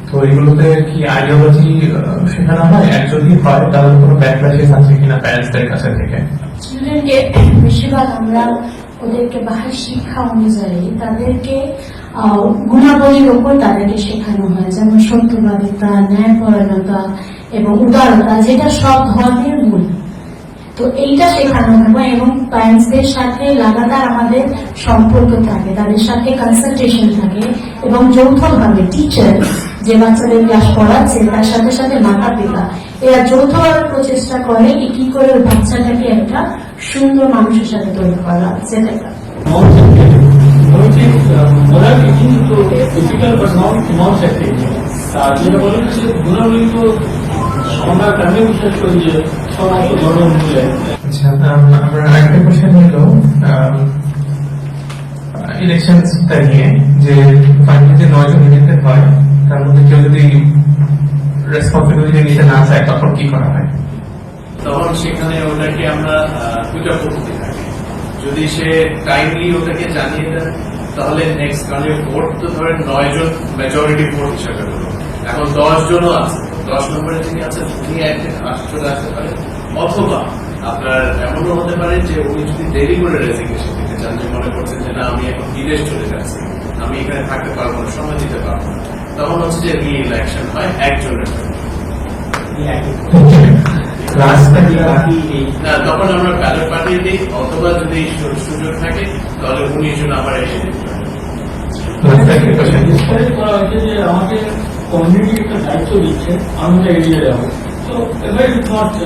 Speaker 7: তো এগুলোতে কি আইডিওলজি শেখানো হয়? আর যদি হয় তাহলে কোনো ব্যাকল্যাশেস আছে কিনা প্যারেন্টসদের কাছে থেকে?
Speaker 4: চিলড্রেনকে বেশিরভাগ আমরা ওদেরকে বাহাই শিক্ষা অনুযায়ী তাদেরকে গুণাবলীর ওপর তাদেরকে শেখানো হয়, যেমন সত্যবাদিতা, ন্যায়পরায়ণতা এবং উদারতা, যেটা সব ধর্মের মূল। তো এইটা শেখানো হয় এবং প্যারেন্টসদের সাথে লাগাতার আমাদের সম্পর্ক থাকে, তাদের সাথে কনসালটেশন থাকে এবং যৌথভাবে টিচার যে বাচ্চাদের ক্লাস পড়াচ্ছে তার সাথে সাথে মাতা পিতা এরা যৌথভাবে প্রচেষ্টা করে কি করে ওই বাচ্চাটাকে একটা সুন্দর মানুষের সাথে তৈরি করা, সেটা
Speaker 3: যেটা বলেন যে গুণাবলী তো আমরা গ্রামে বিশ্বাস করি যে সমস্ত ধর্ম মিলে।
Speaker 7: আচ্ছা, আমার আরেকটা কোয়েশ্চেন হলো ইলেকশনটা নিয়ে, যে ফাইনালি যে 9 জন ইলেক্টেড হয় তার মধ্যে কেউ যদি রেসপন্সিবিলিটি নিতে না চায় তখন কি করা হয়?
Speaker 5: তখন সেখানে ওটাকে আমরা দুটা পদ্ধতি থাকে। যদি সে টাইমলি ওটাকে জানিয়ে দেন তাহলে নেক্সট, কারণ ভোট তো ধরেন 9 জন মেজরিটি ভোট হিসাবে হলো, এখন 10 জনও আছে, 10 নম্বরে যিনি আছেন তিনি একদিন চলে আসতে পারেন, অথবা আপনার এমনও হতে পারে যে উনি যদি দেরি করে রেজিগনেশন দিতে চান, যে মনে করছেন যে না আমি এখন বিদেশ চলে যাচ্ছি, আমি এখানে থাকতে পারবো না, সময় দিতে পারবো না, তখন হচ্ছে যে রি ইলেকশন হয় একজনের জন্য। না, তখন আমরা ব্যালট পাঠিয়ে দিই, অথবা যদি সুযোগ থাকে তাহলে 19 জন আবার এসে
Speaker 3: করা হয়েছে যে আমাকে কমিউনিটি একটা দায়িত্ব দিচ্ছে, আমি ওটা এড়িয়ে যাবো। তো এবার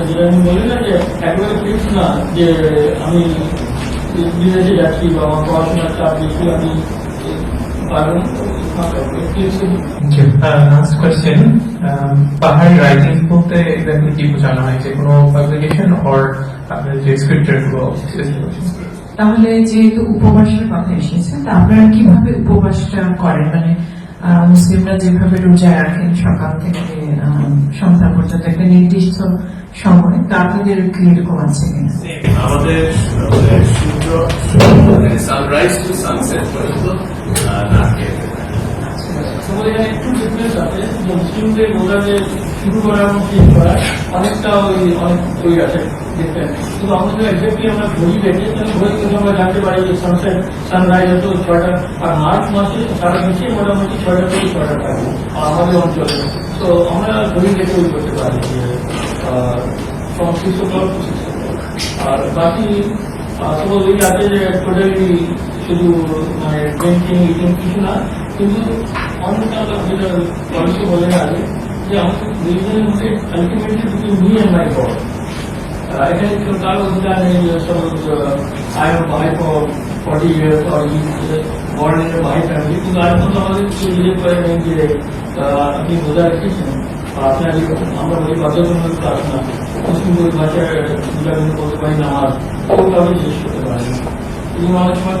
Speaker 3: যেটা আমি বলি না যে একবারে ফিক্স না যে আমি বিদেশে যাচ্ছি বা আমার পড়াশোনার চাপ বেশি, আমি
Speaker 7: লাস্ট কোয়েশ্চেন, পাহাড়ি রাইটিং বলতে এক্স্যাক্টলি কি বোঝানো হয়? যে কোনো পাবলিকেশন অর আপনার যে স্ক্রিপ্টের গুলো?
Speaker 8: তাহলে যেহেতু উপবাসের কথা এসেছে, তা আপনারা কিভাবে উপবাসটা করেন? মানে মুসলিমরা যেভাবে রোজা রাখেন সকাল থেকে সন্ধ্যা পর্যন্ত একটা নির্দিষ্ট সময়, তা আপনাদের কি এরকম আছে কিনা?
Speaker 5: আমাদের সূর্য সানরাইজ টু সানসেট পর্যন্ত না খেয়ে
Speaker 3: তোমাদের এখানে একটু ডিফারেন্স আছে, যে মুসলিমদের রোজাকে শুরু করা এবং শেষ করা অনেকটা অনেক বই আছে দেখবেন, কিন্তু আমাদের এক্সাক্টলি আমরা ঘড়ি দেখে ঘড়ি থেকে আমরা জানতে পারি যে সানসেট সানরাইজ হতো 6টা, আর মার্চ মাসে সারা দেশে মোটামুটি 6টা থেকে 6টা থাকে আমাদের অঞ্চলে। তো আমরা ঘড়ি দেখে ওই করতে পারি যে সংশ্লিষ্ট আর বাকি তোমার ওই আছে যে টোটালি শুধু মানে ড্রিঙ্কিং ইটিং কিছু না, কিন্তু অনেকটা যেটা পলিসি বলে আগে যে আমাদের রিলিজনের মধ্যে ultimately between me and my God, এখানে কারো অধিকার নেই I am Bahai for 40 years or born in a Baha'i family, কিন্তু আর মতো আমাদের কিছু রিলেট করে নেই যে আপনি রোজা রেখেছেন, আপনার আমরা বলি বাধ্যতামূলক কাজ না, মুসলিম বই ভাষায় বলতে পারি নামাজ, ওগুলো আমি শেষ করতে পারি না। কিন্তু অনেক সময়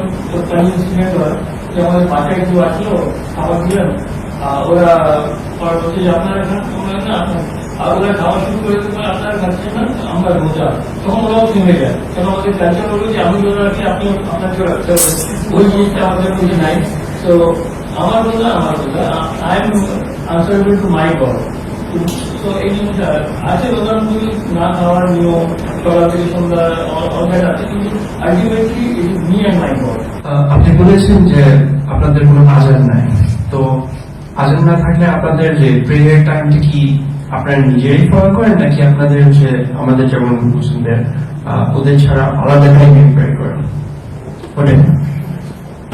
Speaker 3: ইনসিডেন্ট হয় যে আমাদের বাসায় কেউ আসলো, খাবার দিলেন, ওরা বলছে যে আপনারা খান, আর ওরা খাওয়া শুরু করে দেবেন, আপনারা খাচ্ছেন না, আমরা রোজা, তখন ওরাও থেমে যায়, কারণ আমাদের কালচার হলো যে আমি রোজা রাখি, আপনি আপনাকে রাখতে হবে, ওই জিনিসটা আমাদের মধ্যে নাই। তো আমার রোজা, I am answerable to my god, তো এই জিনিসটা আছে উদাহরণগুলি না খাওয়ার নিয়ম সকাল থেকে সন্ধ্যা অনেক আছে, কিন্তু ultimately it is me and my god.
Speaker 7: আপনি বলেছেন যে আপনাদের কোনো আজান নাই, তো আজান না থাকলে আপনাদের যে প্রেয়ার টাইমটা কি আপনারা নিজেই ফলো করেন, নাকি আপনাদের যে আমাদের যেমন মুসলিমদের ওদের ছাড়া আলাদা টাইমে প্রে করেন? ওটাই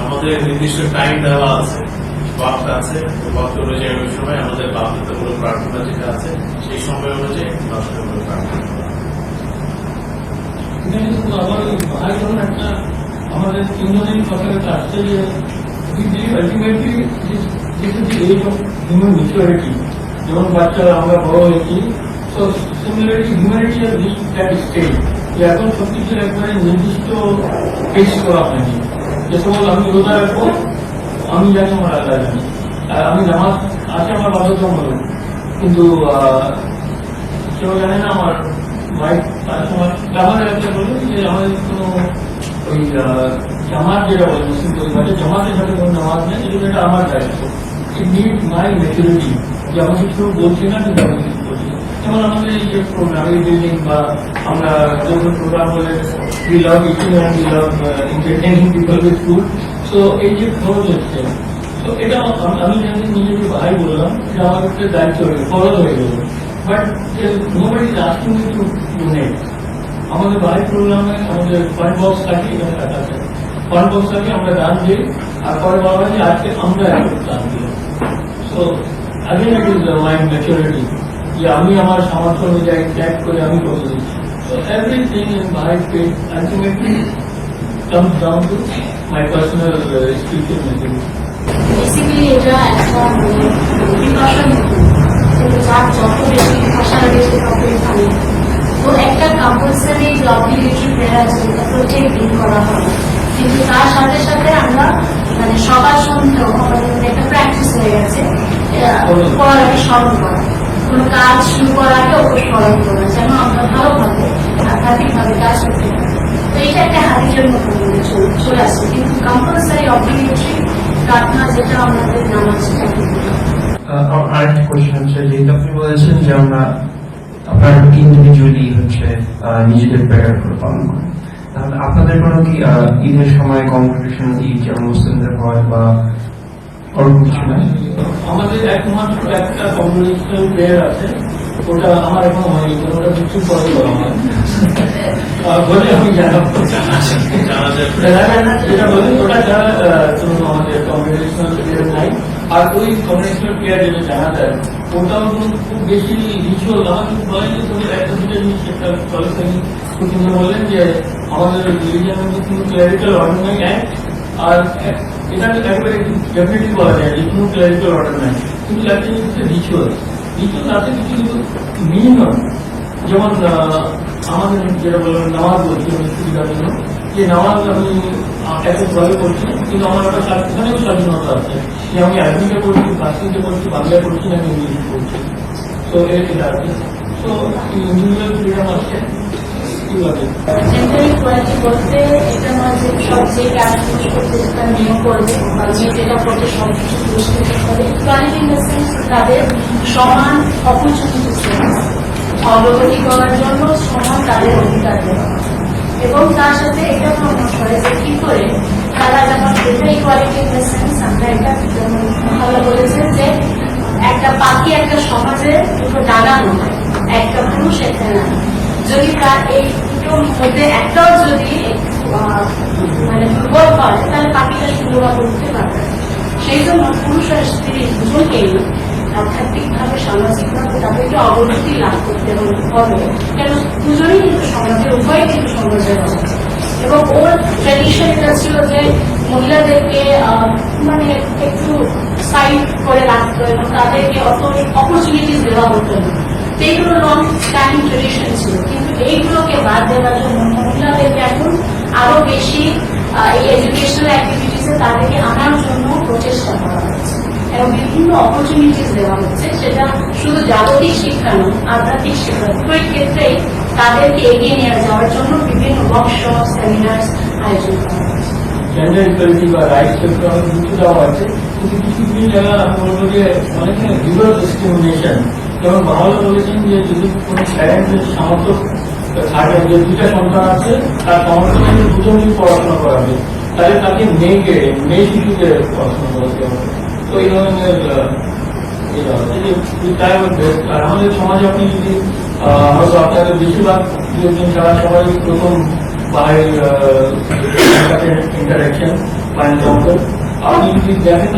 Speaker 9: আমাদের নির্দিষ্ট টাইম দেওয়া আছে, ওয়াক্ত আছে। ওয়াক্ত অনুযায়ী ওই সময় আমাদের বাধ্যতামূলক প্রার্থনা যেটা আছে সেই সময় অনুযায়ী বাধ্যতামূলক প্রার্থনা করা।
Speaker 3: এখানে কিন্তু আমার ভাই যখন একটা আমাদের তিনজনের কথা আসছে যে ultimately age of human maturity, যেমন বাচ্চা আমরা বড় হয়েছি, তো সিমিলারলি হিউম্যানিটি আর রিচ দ্যাট স্টেজ যে এখন সবকিছুর একবারে নির্দিষ্ট টেস্ট করা হয়নি। যে সময় আমি রোজা রাখবো, আমি জানি আমার আল্লাহ জানি, আর আমি নামাজ আছে আমার বাধ্যতামূলক, কিন্তু কেউ জানে না আমার ভাই তার সময় আমাদের একটা বললো যে আমাদের কোনো ওই জামাত যেটা বলে মুসলিম পরিবারে জামাতের সাথে কোনো নামাজ নেই, এগুলো এটা আমার দায়িত্ব। ইট নিড মাই ম্যাচুরিটি যে আমি কিছু বলছি না, কিন্তু আমি কিছু বলছি। যেমন আমাদের এই যে প্রোগ্রাম এই বিল্ডিং বা আমরা যখন প্রোগ্রাম বলে we love eating and we love entertaining people with food, so এই যে খরচ হচ্ছে, তো এটা আমি জানি নিজেকে ভাই বললাম, এটা আমার একটা দায়িত্ব হয়ে খরচ হয়ে গেল। But nobody is asking me two donate. আমাদের বাড়ির প্রোগ্রামে আমাদের ফান্ড বক্স থাকে, এখানে টাকা আছে, ফান্ড বক্স থাকে, আমরা দান দিই, আর পরে বলা যে আজকে আমরা দান দিই। So again it is my maturity যে আমি আমার সামর্থ্য অনুযায়ী ট্যাগ করে আমি কত দিচ্ছি। So everything in my faith ultimately comes down to my personal spiritual maturity.
Speaker 4: Basically এটা একটা প্রিকশন, কিন্তু যার যত বেশি ভাষা বেশি ততই ভালো। তো একটা কম্পালসারি যে অবলিগেটরি প্রেয়ার আছে যেটা প্রত্যেক দিন করা হয়, কিন্তু তার সাথে সাথে আমরা মানে সকাল সন্ধ্যা আমাদের একটা প্র্যাকটিস হয়ে গেছে পড়ার আগে স্মরণ করা, কোনো কাজ শুরু করার আগে ওকে স্মরণ করা, যেন আমরা ভালোভাবে আধ্যাত্মিকভাবে কাজ করতে পারি। তো এটা একটা হাদিসের মতো চলে আসছে, কিন্তু কম্পালসারি অবলিগেটরি প্রার্থনা যেটা আমাদের নামাজ থাকে।
Speaker 7: আরেকটা কোয়েশ্চেন হচ্ছে, যেহেতু আপনি বলেছেন যে আমরা আপনার ইন্ডিভিজুয়ালি হচ্ছে নিজেদের প্রেয়ার করে পালন করেন, তাহলে আপনাদের কোনো কি ঈদের সময় কংগ্রেগেশনাল ঈদ যেমন মুসলিমদের হয় বা ওরকম কিছু নাই?
Speaker 3: আমাদের একমাত্র একটা কংগ্রেগেশনাল প্রেয়ার আছে, ওটা আমার এখন হয়নি, ওটা কিছু পরে করা হয় বলে আমি জানাবো। যেটা বলি ওটা যারা আমাদের কংগ্রেগেশনাল প্রেয়ার নাই, আর ওই কংগ্রেগেশনাল প্রেয়ার যেটা জানা যায় ওটাও খুব বেশি রিচুয়াল আমার কিন্তু বলে যে তুমি একটা দুটো জিনিস একটা তিনি বললেন যে আমাদের রিলিজিয়ানের মধ্যে কোনো ক্লারিক্যাল অর্ডার নাই অ্যাক্ট, আর এটা একবারে ডেফিনেটলি বলা যায় যে কোনো ক্লারিক্যাল অর্ডার নাই, কিন্তু একটা জিনিস রিচুয়াল আছে কিছু কিন্তু মিনিমাম। যেমন আমাদের যেটা বললাম নামাজ বলছি সুবিধার জন্য, যে নামাজ আমি একভাবে করছি, কিন্তু আমার একটা এখানেও স্বাধীনতা আছে যে আমি আরবিতে করছি, ফার্সিতে করছি, বাংলায় করছি, আমি ইংলিশ করছি। তো এটা আছে, তো ইন্ডিভিজুয়াল ফ্রিডম আছে।
Speaker 4: জেন্ডার ইকুয়ালিটি বলতে এটা নয় যে সব যে কাজগুলো করতে সেটা নিয়োগ করবে বা যেটা করতে সব কিছু পুরস্কৃত করে। ইকুয়ালিটি ইন দ্য সেন্স তাদের সমান অপরচুনিটি, অগ্রগতি করার জন্য সমান তাদের অধিকার দেওয়া, এবং তার সাথে এটা প্রমাণ করে যে কি করে তারা যেমন এটা ইকুয়ালিটি ইন দ্য সেন্স আমরা এটা যেমন ভালো বলেছেন যে একটা পাখি একটা সমাজে দুটো ডানা হয়, একটা পুরুষ একটা নারী, যদি তার এই দুটোর মধ্যে একটাও যদি মানে দুর্বল হয় তাহলে পাখিটা সুন্দরভাবে উঠতে পারবে। সেই জন্য পুরুষ আর স্ত্রী দুজনকেই আধ্যাত্মিকভাবে সামাজিকভাবে তাদেরকে অবনতি লাভ করতে হবে, কেন দুজনেই কিন্তু সমাজের উভয় কিন্তু সমাজের আছে। এবং ওর ট্র্যাডিশন এটা ছিল যে মহিলাদেরকে মানে একটু সাইড করে রাখতো এবং তাদেরকে অত অপরচুনিটিস দেওয়া হতো না। এইগুলো লং টাইম ট্রেডিশন ছিল, কিন্তু এইগুলোকে বাদ দেওয়ার জন্য মহিলাদেরকে এখন আরো বেশি এই এডুকেশনাল অ্যাক্টিভিটিসে তাদেরকে আনার জন্য প্রচেষ্টা করা হচ্ছে এবং বিভিন্ন অপরচুনিটিস দেওয়া হচ্ছে। সেটা শুধু জাগতিক শিক্ষা নয়, আধ্যাত্মিক শিক্ষা দুটোই ক্ষেত্রেই তাদেরকে এগিয়ে নিয়ে যাওয়ার জন্য বিভিন্ন ওয়ার্কশপ, সেমিনার আয়োজন করা হচ্ছে।
Speaker 3: জেন্ডার ইকুয়ালিটি বা রাইটস ক্ষেত্রে অনেক কিছু দেওয়া আছে, কিন্তু কিছু কিছু জায়গা আমি বলবো যে অনেক রিভার্স ডিসক্রিমিনেশন যেমন বাংলা বলেছেন যে যদি কোনো প্যারেন্টের সামর্থ্য থাকে, যে দুটা সন্তান আছে তার সামর্থ্য থেকে দুজনই পড়াশোনা করাবে, তাহলে তাকে মেয়ে শিশুকে পড়াশোনা করাতে হবে। তো এই ধরনের তাই আর আমাদের সমাজে আপনি যদি হয়তো আপনাদের বেশিরভাগ দুজন যারা সবাই প্রথম ইন্টারাকশন বা এনকাউন্টার, আপনি যদি দেখেন,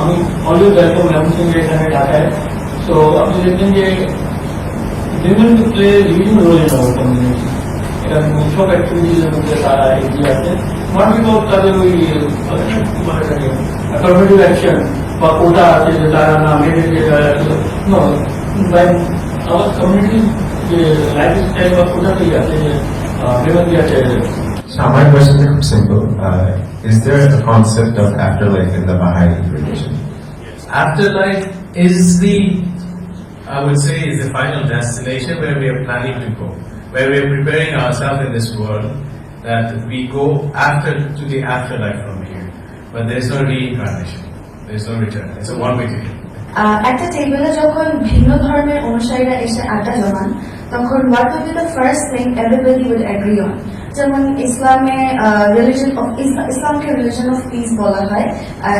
Speaker 3: আমি অলওয়েজ ওয়েলকাম রেমুসিংহে এখানে ঢাকায়। তো আপনি দেখবেন যে women play a leading role in our community. এটা সব অ্যাক্টিভিটিজের মধ্যে তারা এগিয়ে আছে, নট বিকজ তাদের ওই অ্যাফার্মেটিভ অ্যাকশন বা কোটা আছে যে তারা না মেয়েদেরকে আমার কমিউনিটি যে লাইফস্টাইল বা কোটাতেই আছে যে মেয়েদের আছে।
Speaker 5: So my question is simple. Is there a concept of afterlife in the Baha'i religion?
Speaker 7: Afterlife is I would say, is the final destination where we are planning to go, where we are preparing ourselves in this world, that we go to the afterlife from here. But there is no reincarnation, there is no return. It's a one-way ticket.
Speaker 2: একটা টেবিলে যখন ভিন্ন ধর্মের অনুসারীরা এসে আড্ডা জমান, তখন what would be the first thing everybody would agree on? যেমন ইসলামে ইসলামকে রিলিজন অফ পিস বলা হয়,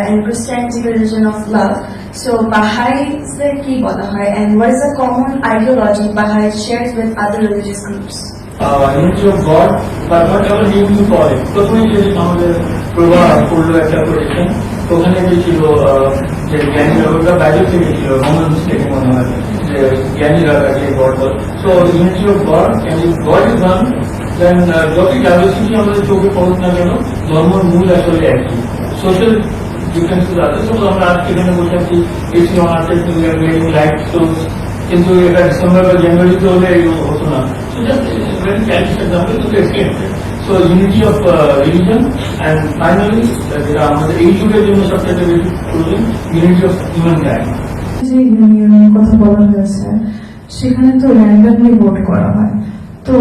Speaker 2: and Christianity religion of love. So Baha'is কি বলা হয়, and what is the common ideology Baha'i shares with other religious groups?
Speaker 3: Unity of God, but whatever name you call it. প্রথমে যে আমাদের প্রভাব পড়লো একটা প্রোটেকশন, ওখানে যে ছিল যে জ্ঞানীরা, ওটা বাইরে থেকে ছিল, কমন মিস্টেকে মনে হয় যে জ্ঞানীরা যে god ball. So unity of god, and if God is one, then যতই ডাইভার্সিটি আমাদের চোখে পড়ুক না কেন, ধর্মের মূল আসলে একই। সোশ্যাল ডিফারেন্সেস আছে, তো আমরা আজকে এখানে বসে আছি, AC on earth light show, কিন্তু এটা ডিসেম্বর বা জানুয়ারিতে হলে হতো না। So just very casual example to escape. So unity of religion, and finally যেটা আমাদের এই যুগের জন্য সবচেয়ে বেশি প্রয়োজন, unity of humankind.
Speaker 2: যে ইউনিয়নের কথা বলা হয়েছে, সেখানে তো র্যান্ডামলি ভোট করা হয়। তো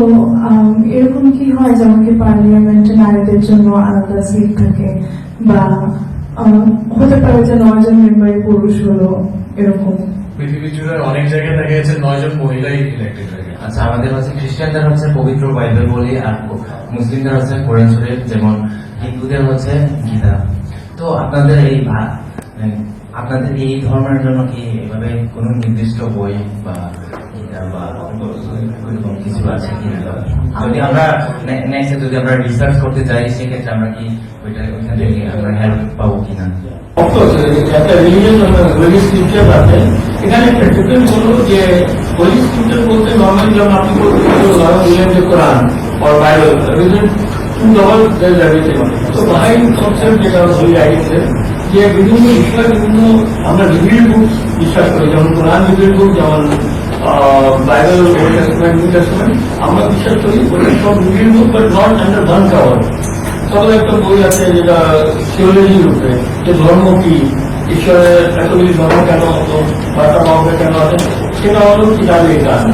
Speaker 2: এরকম কি হয় যেমন কি পার্লামেন্টে নারীদের জন্য আলাদা সিট থাকে, বা হতে পারে যে 9 জন মেম্বারই পুরুষ হলো, এরকম?
Speaker 7: পৃথিবী জুড়ে অনেক জায়গায় দেখা গেছে 9 জন মহিলাই ইলেক্টেড হয়ে গেছে।
Speaker 10: আচ্ছা, আমাদের হচ্ছে খ্রিস্টানদের হচ্ছে পবিত্র বাইবেল বলি, আর মুসলিমদের হচ্ছে কোরআন শরীফ, যেমন হিন্দুদের হচ্ছে গীতা। তো আপনাদের এই ধর্মের জন্য কি এভাবে কোনো নির্দিষ্ট বই বা গীতা বা কিছু আছে কি? যদি আমরা নেক্সট যদি আমরা রিসার্চ করতে চাই, সেক্ষেত্রে আমরা কি ওইখান থেকে আমরা হেল্প পাবো কিনা?
Speaker 3: অফকোর্স একটা রিলিজিয়ন হোলি স্ক্রিপচার আছে, এখানে একটা ডিফারেন্স হলো যে হোলি স্ক্রিপচার বলতে নর্মালি যেমন আপনি বলছেন যে কোরআন or Bible, reason to double there's everything. So Baha'i concept যেটা হোলি রাইটিংসে, যে বিভিন্ন বিষয় বিভিন্ন আমরা রিভিল বুক বিশ্বাস করি, যেমন কোরআন রিভিল বুক, যেমন Bible, old testament, new testament, আমরা বিশ্বাস করি ওটা সব reveal book, but not under one cover. তবে একটা বই আছে যেটা থিওলজির উপরে, যে ধর্ম কি, ঈশ্বরের এতগুলি ধর্ম কেন হতো, বার্তা বাহকে কেন আছে, সেটা হলো কিতাবের গান।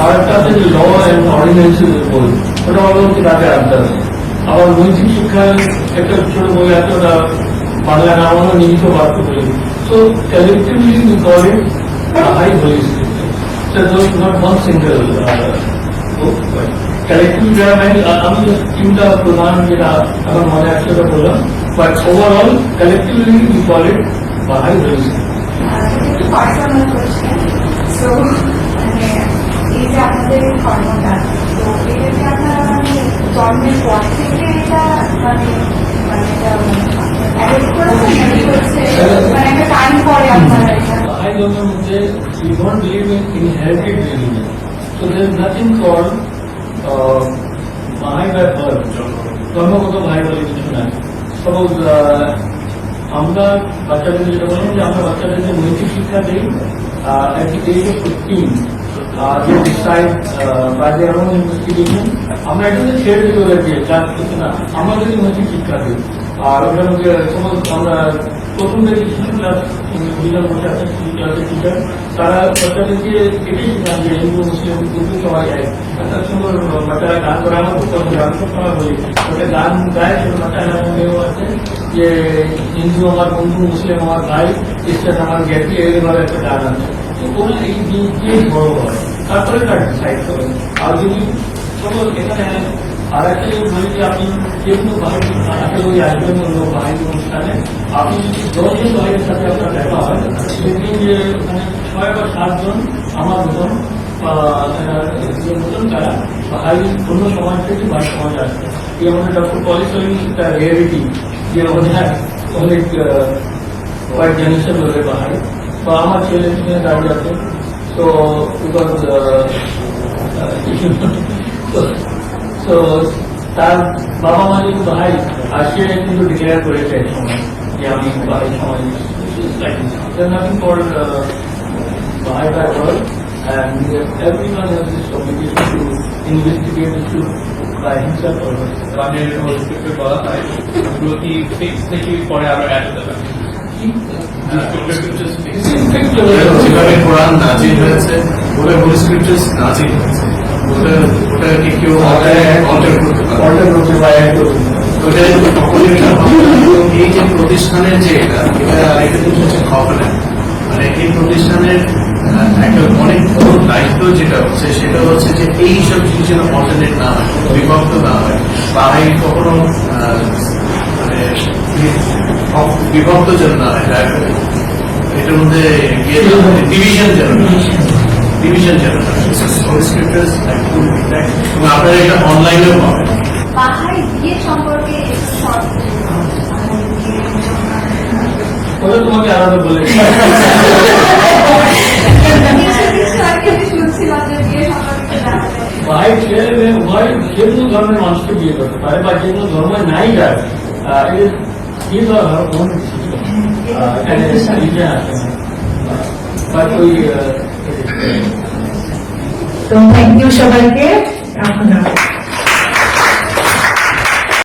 Speaker 3: আর একটা আছে যে ল অ্যান্ড অর্ডিন্যান্সেস বই, ওটা হলো কিতাবের আনসার। আবার নৈতিক শিক্ষার একটা ছোট বই আছে, ওটা বাংলা নাম হলো নিহিত বার্ত বই। So collectively we call it high holy scripture. So not one single book, but collective যারা আমি তিনটা প্রধান যেটা আমার মনে আছে সেটা বললাম, but overall collectively we call it high holy scripture.
Speaker 2: Personal question, so এই যে আপনাদের কর্মটা, তো এটা যে আপনারা জন্মের পর থেকে এটা একটা টাইম পরে আপনারা এটা
Speaker 3: I don't know, we don't believe in inherited religion. So there is nothing called Baha'i by birth. জন্মগত ভাই বলে কিছু নাই। সাপোজ আমরা বাচ্চাদের যেটা বললাম যে আমরা বাচ্চাদেরকে নৈতিক শিক্ষা দিই at the age of 15, they decide by their own investigation. আমরা এটাতে ছেড়ে দিতে ওদেরকে ক্লাস করতে না, আমরা যদি নৈতিক শিক্ষা দিই। আর ওখানে সাপোজ আমরা প্রথম থেকে শিশু ক্লাস বসে আছে, ক্লাসের টিচার, তারা বাচ্চাদেরকে এটাই শেখান যে হিন্দু মুসলিম কিন্তু সবাই এক। একটা সুন্দর বাচ্চারা গান করে, আমার খুব পছন্দ, আমি সব সময় বলি ওটা গান গায়, সেটা বাচ্চারা মেয়েও আছে যে হিন্দু আমার বন্ধু, মুসলিম আমার ভাই, খ্রিস্টান আমার জ্ঞাতি, এইভাবে একটা গান আছে। তো ওরা এই যে বড় হয় তারপরে তার ডিসাইড করেন। আর যদি suppose এখানে আর একটা যদি বলি যে আপনি যে কোনো বাহিনী আসলে ওই আসবেন অন্য বাহিনী অনুষ্ঠানে, আপনি যদি 10 জন বাহিনীর সাথে আপনার দেখা হয় দেখবেন যে ওখানে 6 বা 7 জন আমার মতন যে মতন তারা বাহিনী অন্য সমাজ থেকে বা সমাজ আসবে। এই আমাদের ডক্টর পলিসি একটা রিয়েলিটি যে অনেক কয়েক জেনারেশন ধরে বাহাই বা আমার ছেলে মেয়ে দাঁড়িয়ে আছে। তো বিকজ তো তার বাবা মা যেহেতু ভাই আর সে কিন্তু ডিক্লেয়ার করেছে এক সময় যে আমি ভাই সমাজ nothing for Bahai by world and everyone has this obligation to investigate the truth by himself or herself.
Speaker 9: মানে স্ক্রিপ্টে বলা হয় ওগুলো কি ফিক্স থেকে পরে আরো অ্যাড হতে পারে
Speaker 5: যেভাবে কোরআন নাজিল হয়েছে ওটা হোলি স্ক্রিপ্টার্স নাজিল হয়েছে, ওটাকে কেউ অল্টার করতে পারে, ওটা তখনই এটা হবে। এই যে প্রতিষ্ঠানের যে এটা আরেকটা জিনিস হচ্ছে খবরে, মানে এই প্রতিষ্ঠানের একটা অনেক বড় দায়িত্ব যেটা হচ্ছে সেটা হচ্ছে যে এইসব জিনিসের অল্টারনেট না হয়, বিভক্ত না হয়, বাহাই কখনো মানে বিভক্ত যেন না হয়, এটার মধ্যে ডিভিশন যেন আপনারা এটা অনলাইনেও পাবেন।
Speaker 2: বাহাই বিয়ে সম্পর্কে একটু শর্ট
Speaker 3: ওটা তোমাকে আলাদা বলে
Speaker 2: শুনছিলাম যে বিয়ে সম্পর্কে জানতে
Speaker 3: ভাই ছেলে মেয়ে উভয় যে কোনো ধর্মের মানুষকে বিয়ে করতে পারে বা যে কোনো ধর্ম নাই যায় এখানে ওই
Speaker 1: তো থ্যাংক ইউ সবাইকে। আপনারা